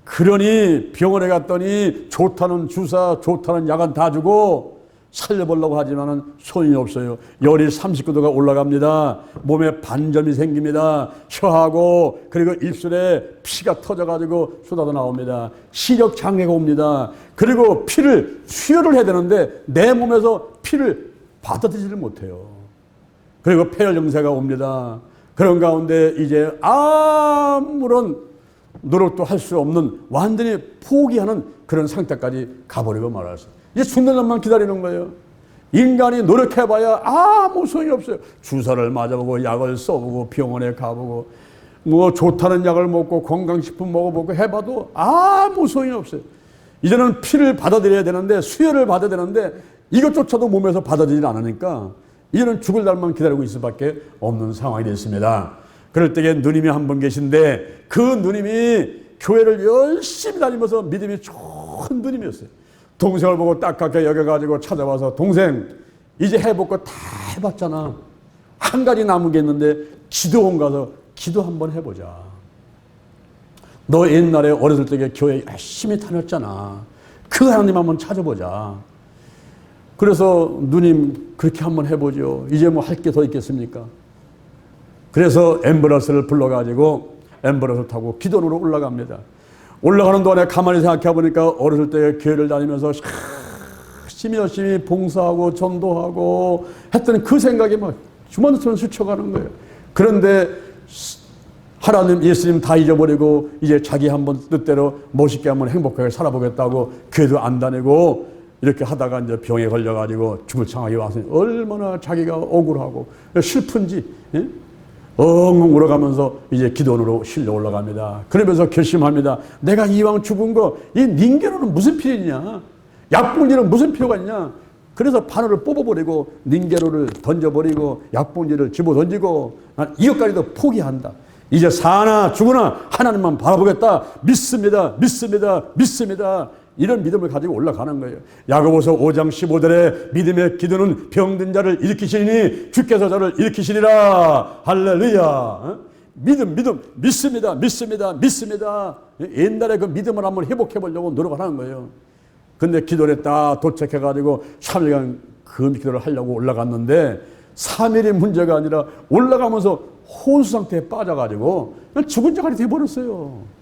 그러니 병원에 갔더니 좋다는 주사, 좋다는 약은 다 주고 살려보려고 하지만은 소용이 없어요. 열이 39도가 올라갑니다. 몸에 반점이 생깁니다. 혀하고 그리고 입술에 피가 터져가지고 쏟아져 나옵니다. 시력 장애가 옵니다. 그리고 피를 수혈을 해야 되는데 내 몸에서 피를 받아들이지를 못해요. 그리고 폐혈 증세가 옵니다. 그런 가운데 이제 아무런 노력도 할 수 없는 완전히 포기하는 그런 상태까지 가버리고 말았어요. 이제 죽는 날만 기다리는 거예요. 인간이 노력해봐야 아무 소용이 없어요. 주사를 맞아보고 약을 써보고 병원에 가보고 뭐 좋다는 약을 먹고 건강식품 먹어보고 해봐도 아무 소용이 없어요. 이제는 피를 받아들여야 되는데 수혈을 받아야 되는데 이것조차도 몸에서 받아들이지 않으니까 이제는 죽을 날만 기다리고 있을 수밖에 없는 상황이 됐습니다. 그럴 때에 누님이 한 분 계신데 그 누님이 교회를 열심히 다니면서 믿음이 좋은 누님이었어요. 동생을 보고 딱하게 여겨가지고 찾아와서 동생 이제 해볼 거 다 해봤잖아. 한 가지 남은 게 있는데 기도원 가서 기도 한번 해보자. 너 옛날에 어렸을 때 교회 열심히 다녔잖아. 그 하나님 한번 찾아보자. 그래서 누님 그렇게 한번 해보죠. 이제 뭐 할 게 더 있겠습니까? 그래서 앰뷸런스를 불러가지고 앰뷸런스를 타고 기도원으로 올라갑니다. 올라가는 동안에 가만히 생각해 보니까 어렸을 때 교회를 다니면서 열심히 봉사하고 전도하고 했던 그 생각이 막 주머니처럼 스쳐가는 거예요. 그런데 하나님 예수님 다 잊어버리고 이제 자기 한번 뜻대로 멋있게 한번 행복하게 살아보겠다고 교회도 안 다니고 이렇게 하다가 이제 병에 걸려가지고 죽을 상황이 와서 얼마나 자기가 억울하고 슬픈지 엉엉 울어가면서 이제 기도원으로 실려 올라갑니다. 그러면서 결심합니다. 내가 이왕 죽은 거 이 닌게로는 무슨 필요 있냐? 약봉지는 무슨 필요가 있냐? 그래서 바늘을 뽑아버리고 닌게로를 던져버리고 약봉지를 집어던지고 난 이것까지도 포기한다. 이제 사나 죽으나 하나님만 바라보겠다. 믿습니다. 이런 믿음을 가지고 올라가는 거예요. 야고보서 5장 15절에 믿음의 기도는 병든 자를 일으키시니 주께서 저를 일으키시리라. 할렐루야. 믿습니다. 옛날에 그 믿음을 한번 회복해 보려고 노력을 하는 거예요. 근데 기도를 딱 도착해가지고 3일간 그 기도를 하려고 올라갔는데 3일이 문제가 아니라 올라가면서 혼수 상태에 빠져가지고 죽은 자가 돼버렸어요.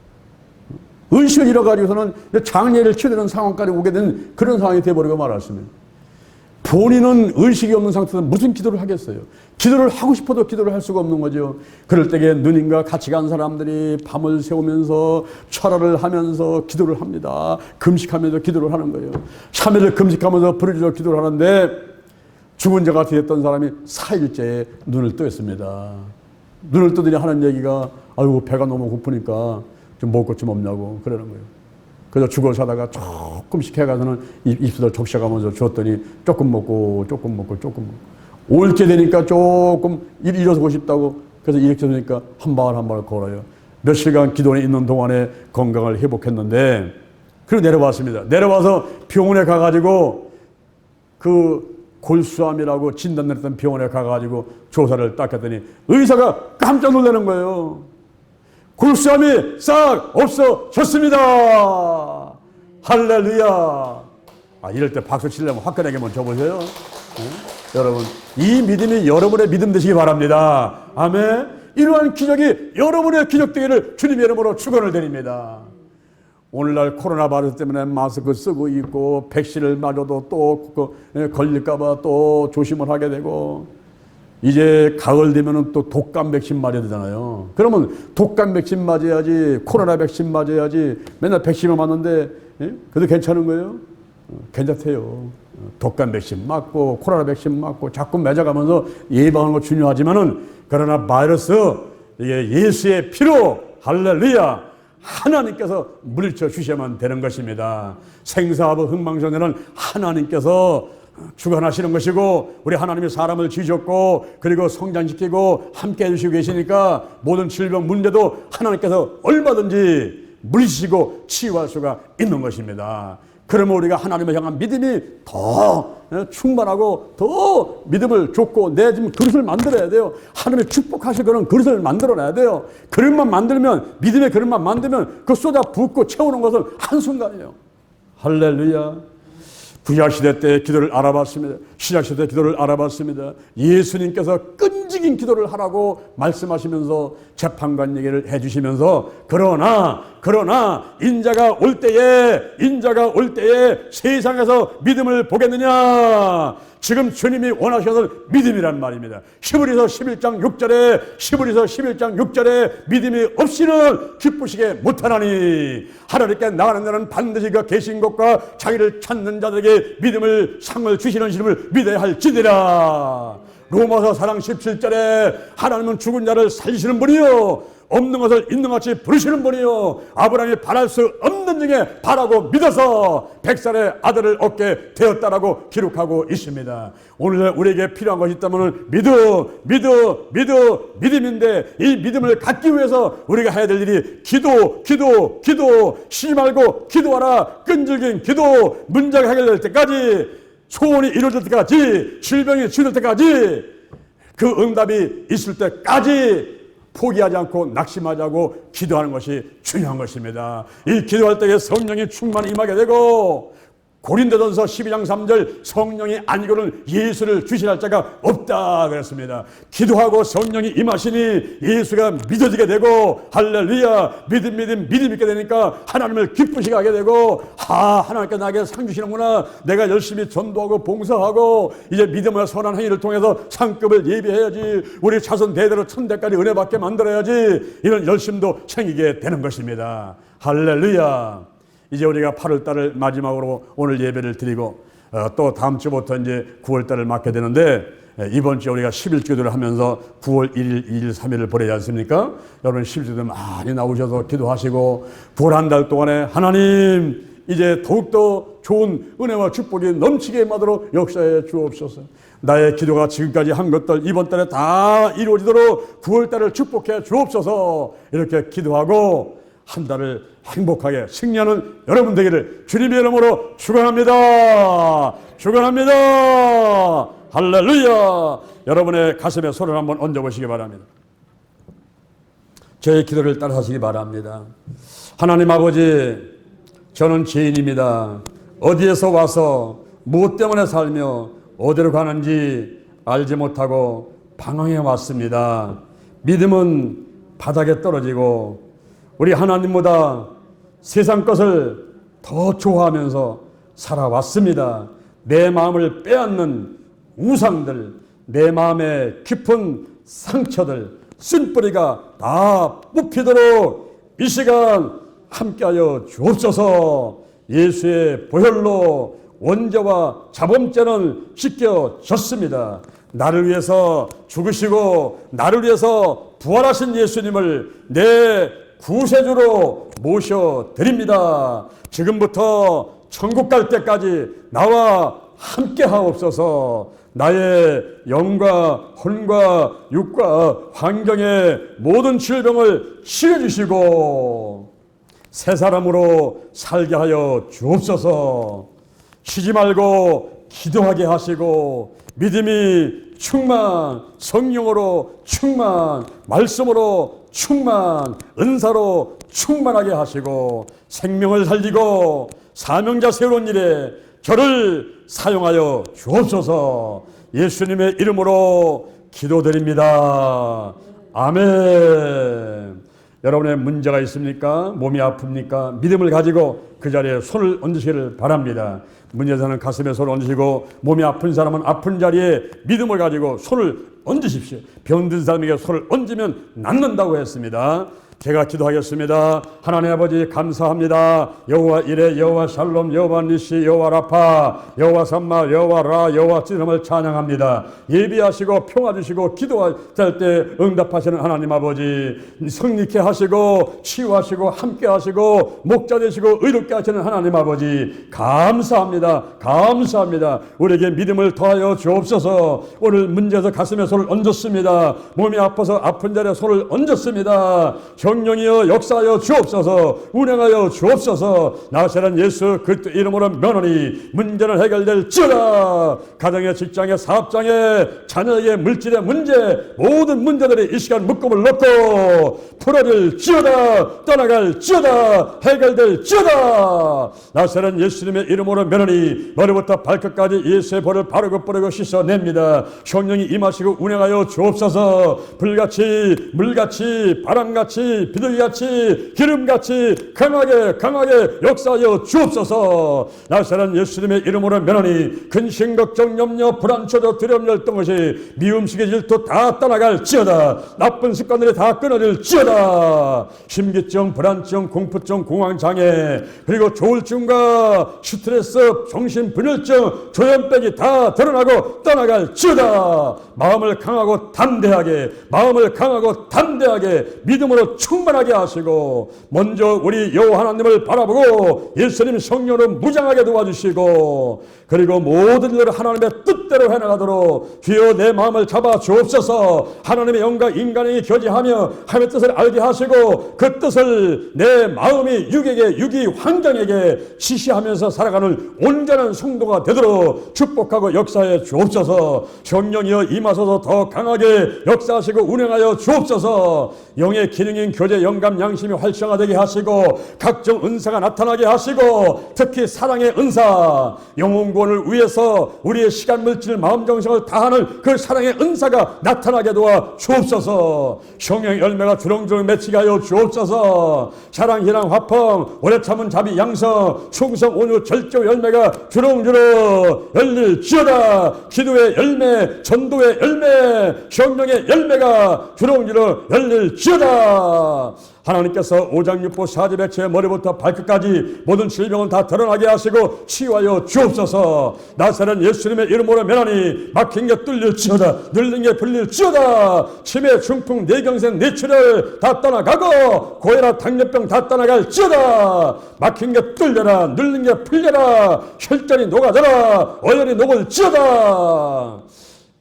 의식을 잃어가지고서는 장례를 치러야 되는 상황까지 오게 된 그런 상황이 돼버리고 말았습니다. 본인은 의식이 없는 상태에서 무슨 기도를 하겠어요? 기도를 하고 싶어도 기도를 할 수가 없는 거죠. 그럴 때에 누님과 같이 간 사람들이 밤을 새우면서 철화를 하면서 기도를 합니다. 금식하면서 기도를 하는 거예요. 3일을 금식하면서 부르짖어 기도를 하는데 죽은 자가 되었던 사람이 4일째에 눈을 떴습니다. 눈을 뜨더니 하는 얘기가 아이고 배가 너무 고프니까 좀 먹을 것 좀 없냐고 그러는 거예요. 그래서 죽어 사다가 조금씩 해가서는 입술을 적셔가면서 줬더니 조금 먹고 옳게 되니까 조금 일어서고 싶다고 그래서 이렇게 되니까 한 방울 걸어요. 며칠간 기도에 있는 동안에 건강을 회복했는데 그리고 내려왔습니다. 내려와서 병원에 가가지고 그 골수암이라고 진단했던 병원에 가가지고 조사를 딱 했더니 의사가 깜짝 놀라는 거예요. 굴싸움이 싹 없어졌습니다. 할렐루야. 이럴 때 박수 치려면 화끈하게 한번 쳐보세요. 여러분, 이 믿음이 여러분의 믿음 되시기 바랍니다. 아멘. 이러한 기적이 여러분의 기적 되기를 주님의 이름으로 축원을 드립니다. 오늘날 코로나 바이러스 때문에 마스크 쓰고 있고 백신을 맞아도 또 걸릴까봐 또 조심을 하게 되고, 이제 가을 되면은 또 독감 백신 맞아야 되잖아요. 그러면 독감 백신 맞아야지, 코로나 백신 맞아야지, 맨날 백신을 맞는데, 그래도 괜찮은 거예요? 괜찮대요. 독감 백신 맞고 코로나 백신 맞고 자꾸 맞아가면서 예방하는 거 중요하지만은, 그러나 바이러스, 이게 예수의 피로, 할렐루야, 하나님께서 물리쳐 주셔야만 되는 것입니다. 생사하고 흥망성쇠는 하나님께서 주관하시는 것이고, 우리 하나님이 사람을 지으셨고 그리고 성장시키고 함께 해주시고 계시니까 모든 질병 문제도 하나님께서 얼마든지 물리치시고 치유할 수가 있는 것입니다. 그러면 우리가 하나님을 향한 믿음이 더 충만하고 더 믿음을 줬고, 내 지금 그릇을 만들어야 돼요. 하나님의 축복하실 그런 그릇을 만들어놔야 돼요. 그릇만 만들면, 믿음의 그릇만 만들면 그 쏟아 붓고 채우는 것은 한순간이에요. 할렐루야. 구약시대 때 기도를 알아봤습니다. 신약시대 기도를 알아봤습니다. 예수님께서 끈질긴 기도를 하라고 말씀하시면서 재판관 얘기를 해주시면서, 그러나 인자가 올 때에 세상에서 믿음을 보겠느냐. 지금 주님이 원하셔서 믿음이란 말입니다. 히브리서 11장 6절에 믿음이 없이는 기쁘시게 못하나니, 하나님께 나가는 자는 반드시 그 계신 것과 자기를 찾는 자들에게 믿음을 상을 주시는 신임을 믿어야 할지니라. 로마서 4장 17절에 하나님은 죽은 자를 살리시는 분이요 없는 것을 있는 것 같이 부르시는 분이요 아브라함이 바랄 수 없는 중에 바라고 믿어서 100살의 아들을 얻게 되었다라고 기록하고 있습니다. 오늘 우리에게 필요한 것이 있다면 믿음인데, 이 믿음을 갖기 위해서 우리가 해야 될 일이 기도, 쉬지 말고 기도하라. 끈질긴 기도, 문제가 해결될 때까지, 소원이 이루어질 때까지, 질병이 치유될 때까지, 그 응답이 있을 때까지 포기하지 않고 낙심하지 않고 기도하는 것이 중요한 것입니다. 이 기도할 때에 성령이 충만히 임하게 되고, 고린도전서 12장 3절 성령이 아니고는 예수를 주시할 자가 없다 그랬습니다. 기도하고 성령이 임하시니 예수가 믿어지게 되고, 할렐루야, 믿음 있게 되니까 하나님을 기쁘시게 하게 되고, 하나님께 나에게 상 주시는구나, 내가 열심히 전도하고 봉사하고 이제 믿음과 선한 행위를 통해서 상급을 예비해야지, 우리 자손 대대로 천대까지 은혜 받게 만들어야지, 이런 열심도 생기게 되는 것입니다. 할렐루야. 이제 우리가 8월달을 마지막으로 오늘 예배를 드리고, 또 다음 주부터 이제 9월달을 맞게 되는데, 이번 주에 우리가 11주기도를 하면서 9월 1일, 2일, 3일을 보내지 않습니까? 여러분 11주기도 많이 나오셔서 기도하시고, 9월 한 달 동안에 하나님 이제 더욱더 좋은 은혜와 축복이 넘치게 임하도록 역사해 주옵소서. 나의 기도가 지금까지 한 것들 이번 달에 다 이루어지도록 9월달을 축복해 주옵소서. 이렇게 기도하고 한 달을 행복하게 승리하는 여러분 되기를 주님의 이름으로 축원합니다. 할렐루야. 여러분의 가슴에 손을 한번 얹어보시기 바랍니다. 저의 기도를 따라하시기 바랍니다. 하나님 아버지, 저는 죄인입니다. 어디에서 와서 무엇 때문에 살며 어디로 가는지 알지 못하고 방황해 왔습니다. 믿음은 바닥에 떨어지고 우리 하나님보다 세상 것을 더 좋아하면서 살아왔습니다. 내 마음을 빼앗는 우상들, 내 마음의 깊은 상처들, 쓴뿌리가 다 뽑히도록 이 시간 함께하여 주옵소서. 예수의 보혈로 원죄와 자범죄는 씻겨졌습니다. 나를 위해서 죽으시고 나를 위해서 부활하신 예수님을 내 구세주로 모셔드립니다. 지금부터 천국 갈 때까지 나와 함께 하옵소서. 나의 영과 혼과 육과 환경의 모든 질병을 치료해주시고 새 사람으로 살게 하여 주옵소서. 쉬지 말고 기도하게 하시고 믿음이 충만, 성령으로 충만, 말씀으로 충만, 은사로 충만하게 하시고 생명을 살리고 사명자 세우는 일에 저를 사용하여 주옵소서. 예수님의 이름으로 기도드립니다. 아멘. 여러분의 문제가 있습니까? 몸이 아픕니까? 믿음을 가지고 그 자리에 손을 얹으시기를 바랍니다. 문제자는 가슴에 손을 얹으시고, 몸이 아픈 사람은 아픈 자리에 믿음을 가지고 손을 얹으십시오. 병든 사람에게 손을 얹으면 낫는다고 했습니다. 제가 기도하겠습니다. 하나님 아버지 감사합니다. 여호와 이레, 여호와 샬롬, 여호와 니시, 여호와 라파, 여호와 삼마, 여호와 라, 여호와 찌름을 찬양합니다. 예비하시고 평화 주시고 기도할 때 응답하시는 하나님 아버지, 성립케 하시고 치유하시고 함께 하시고 목자 되시고 의롭게 하시는 하나님 아버지 감사합니다. 감사합니다. 우리에게 믿음을 더하여 주옵소서. 오늘 문제에서 가슴에 손을 얹었습니다. 몸이 아파서 아픈 자리에 손을 얹었습니다. 성령이여 역사하여 주옵소서. 운행하여 주옵소서. 나사렛 예수 그리스도 이름으로 면하니 문제는 해결될지어다. 가정의, 직장의, 사업장에, 자녀에게, 물질의 문제, 모든 문제들이 이 시간 묶음을 놓고 풀어질지어다. 떠나갈지어다. 해결될지어다. 나사렛 예수님의 이름으로 면하니 머리부터 발끝까지 예수의 벌을 바르고 뿌리고 씻어냅니다. 성령이 임하시고 운행하여 주옵소서. 불같이, 물같이, 바람같이, 비둘기같이, 기름같이 강하게 역사하여 주옵소서. 나사렛 예수님의 이름으로 면하니 근심, 걱정, 염려, 불안, 초조, 두려움, 열등 것이 미움식의 질투 다 떠나갈지어다. 나쁜 습관들이 다 끊어질지어다. 심기증, 불안증, 공포증, 공황장애, 그리고 조울증과 스트레스, 정신분열증, 조현병이 다 드러나고 떠나갈지어다. 마음을 강하고 담대하게, 마음을 강하고 담대하게 믿음으로 충만하게 하시고, 먼저 우리 여호와 하나님을 바라보고 예수님 성령으로 무장하게 도와주시고, 그리고 모든 일을 하나님의 뜻대로 해나가도록 주여 내 마음을 잡아 주옵소서. 하나님의 영과 인간이 교제하며 하나님의 뜻을 알게 하시고 그 뜻을 내 마음이 육에게, 육이 환경에게 지시하면서 살아가는 온전한 성도가 되도록 축복하고 역사해 주옵소서. 성령이여 임하소서. 더 강하게 역사하시고 운행하여 주옵소서. 영의 기능인 교제, 영감, 양심이 활성화되게 하시고 각종 은사가 나타나게 하시고 특히 사랑의 은사, 영혼 구원을 위해서 우리의 시간, 물질, 마음, 정성을 다하는 그 사랑의 은사가 나타나게 도와 주옵소서. 성령의 열매가 주렁주렁 맺히게 하여 주옵소서. 사랑, 희랑, 화평, 오래 참은 자비, 양성, 충성, 온유, 절제 열매가 주렁주렁 열릴지어다. 기도의 열매, 전도의 열매, 성령의 열매가 주렁주렁 열릴지어다. 하나님께서 오장육부 사지백체의 머리부터 발끝까지 모든 질병은 다 드러나게 하시고 치유하여 주옵소서. 나사렛 예수님의 이름으로 면하니 막힌 게 뚫릴지어다. 눌린 게 풀릴지어다. 치매, 중풍, 뇌경색, 뇌출혈 다 떠나가고 고혈압, 당뇨병 다 떠나갈지어다. 막힌 게 뚫려라. 눌린 게 풀려라. 혈전이 녹아져라. 어혈이 녹을지어다.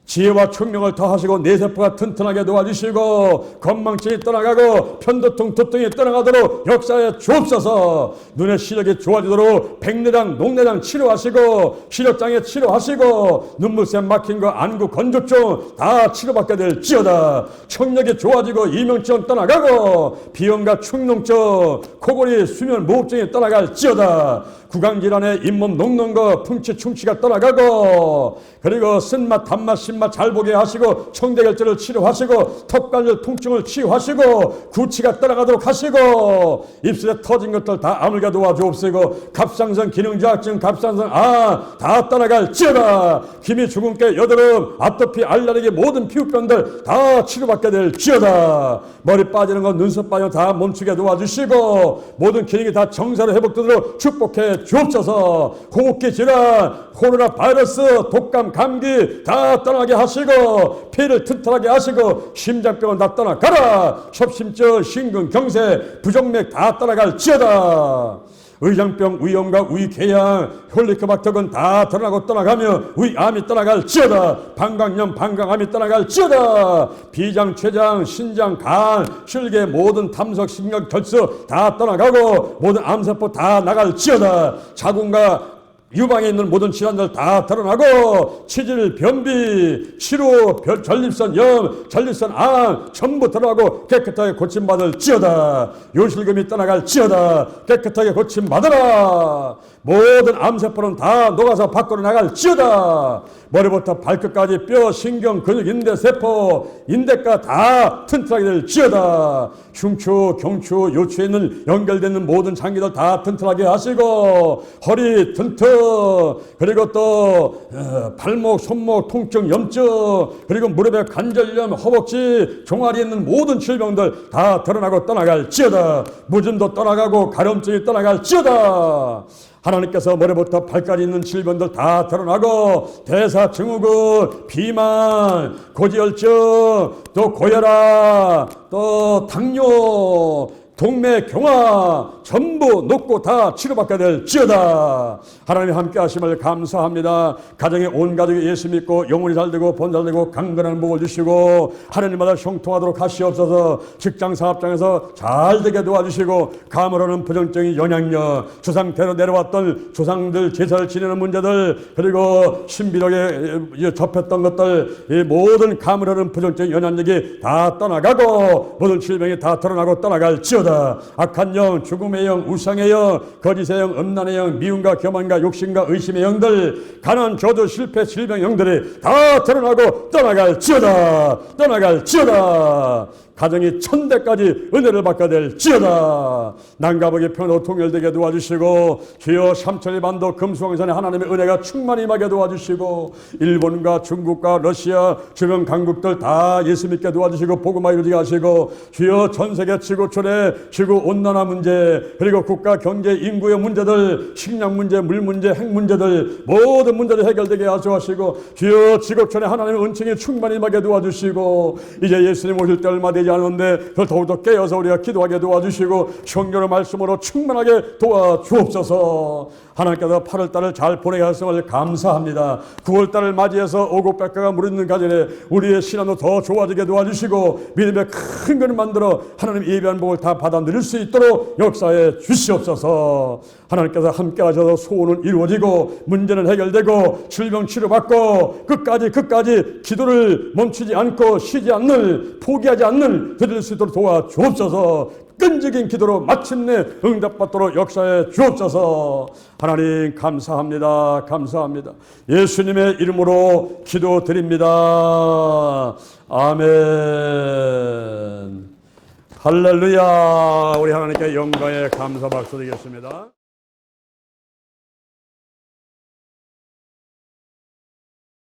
지혜와 총명을 더하시고 뇌세포가 튼튼하게 도와주시고 건망증이 떠나가고 편두통, 두통이 떠나가도록 역사에 주옵소서. 눈의 시력이 좋아지도록 백내장, 녹내장 치료하시고 시력장애 치료하시고 눈물샘 막힌 거, 안구, 건조증 다 치료받게 될지어다. 청력이 좋아지고 이명증 떠나가고 비염과 축농증, 코골이, 수면, 무호흡증이 떠나갈지어다. 구강질환에 잇몸 녹는 거, 풍치, 충치가 떠나가고 그리고 쓴맛, 단맛, 신맛 잘 보게 하시고 청대결절을 치료하시고 턱관절 통증을 치유하시고 구취가 떠나가도록 하시고 입술에 터진 것들 다 아물게 도와주옵시고 갑상선 기능저하증, 갑상선 다 떠나갈지어다. 기미, 주근깨, 여드름, 아토피, 알레르기 모든 피부병들 다 치료받게 될지어다. 머리 빠지는 것, 눈썹 빠지는 거 다 멈추게 도와주시고 모든 기능이 다 정상으로 회복되도록 축복해 주옵소서. 호흡기 질환, 코로나 바이러스, 독감, 감기 다 떠나게 하시고 폐를 튼튼하게 하시고 심장병은 다 떠나가라. 협심증, 심근, 경색, 부정맥 다 떠나갈지어다. 의장병, 위염과 위궤양, 혈리코박터균 다 드러나고 떠나가며 위암이 떠나갈지어다. 방광염, 방광암이 떠나갈지어다. 비장, 췌장, 신장, 간, 혈계 모든 탐석, 신경, 결석 다 떠나가고 모든 암세포 다 나갈지어다. 자궁과 유방에 있는 모든 질환들 다 드러나고 치질, 변비, 치료, 전립선 염, 전립선 암 전부 드러나고 깨끗하게 고침받을지어다. 요실금이 떠나갈지어다. 깨끗하게 고침받으라. 모든 암세포는 다 녹아서 밖으로 나갈지어다. 머리부터 발끝까지 뼈, 신경, 근육, 인대, 세포, 인대가 다 튼튼하게 될지어다. 흉추, 경추, 요추에 있는 연결되는 모든 장기들 다 튼튼하게 하시고 허리 튼튼, 그리고 또 발목, 손목 통증, 염증, 그리고 무릎에 관절염, 허벅지, 종아리에 있는 모든 질병들 다 드러나고 떠나갈지어다. 무좀도 떠나가고 가려움증이 떠나갈지어다. 하나님께서 머리부터 발까지 있는 질병들 다 드러나고 대사증후군, 비만, 고지혈증, 또 고혈압, 또 당뇨, 동맥경화 전부 녹고 다 치료받게 될지어다. 하나님 함께 하심을 감사합니다. 가정에 온 가족이 예수 믿고 영혼이 잘되고 본 잘되고 강건한 복을 주시고 하나님마다 형통하도록 하시옵소서. 직장 사업장에서 잘되게 도와주시고 감으로는 부정적인 영향력, 조상대로 내려왔던 조상들 제사를 지내는 문제들, 그리고 신비력에 접했던 것들, 이 모든 감으로는 부정적인 영향력이 다 떠나가고 모든 질병이 다 드러나고 떠나갈지어다. 악한 영, 죽음의 영, 우상의 영, 거짓의 영, 음란의 영, 미움과 교만과 욕심과 의심의 영들, 가난, 저주, 실패, 질병 영들이 다 드러나고 떠나갈지어다. 떠나갈지어다. 가정이 천대까지 은혜를 받게 될지어다. 남과 북의 평화로 통일되게 도와주시고 주여 삼천리 반도 금수강산에 하나님의 은혜가 충만히 임하게 도와주시고 일본과 중국과 러시아 주변 강국들 다 예수 믿게 도와주시고 복음화 이루게 하시고 주여 전세계 지구촌의 지구온난화 문제, 그리고 국가 경제 인구의 문제들, 식량 문제, 물 문제, 핵 문제들 모든 문제를 해결되게 하시고 주여 지구촌에 하나님의 은총이 충만히 임하게 도와주시고 이제 예수님 오실 때 얼마 되지 않은데 더욱더 깨어서 우리가 기도하게 도와주시고 성령의 말씀으로 충만하게 도와주옵소서. 하나님께서 8월달을 잘 보내게 하심을 감사합니다. 9월달을 맞이해서 오곡백과가 무르익는 가정에 우리의 신앙도 더 좋아지게 도와주시고 믿음의 큰 그릇 만들어 하나님 예비한 복을 다 받아 누릴 수 있도록 역사해 주시옵소서. 하나님께서 함께 하셔서 소원은 이루어지고 문제는 해결되고 질병 치료받고 끝까지 기도를 멈추지 않고 쉬지 않는, 포기하지 않는 드릴 수 있도록 도와주옵소서. 끈질긴 기도로 마침내 응답받도록 역사해 주옵소서. 하나님 감사합니다. 감사합니다. 예수님의 이름으로 기도드립니다. 아멘. 할렐루야. 우리 하나님께 영광의 감사 박수 드리겠습니다.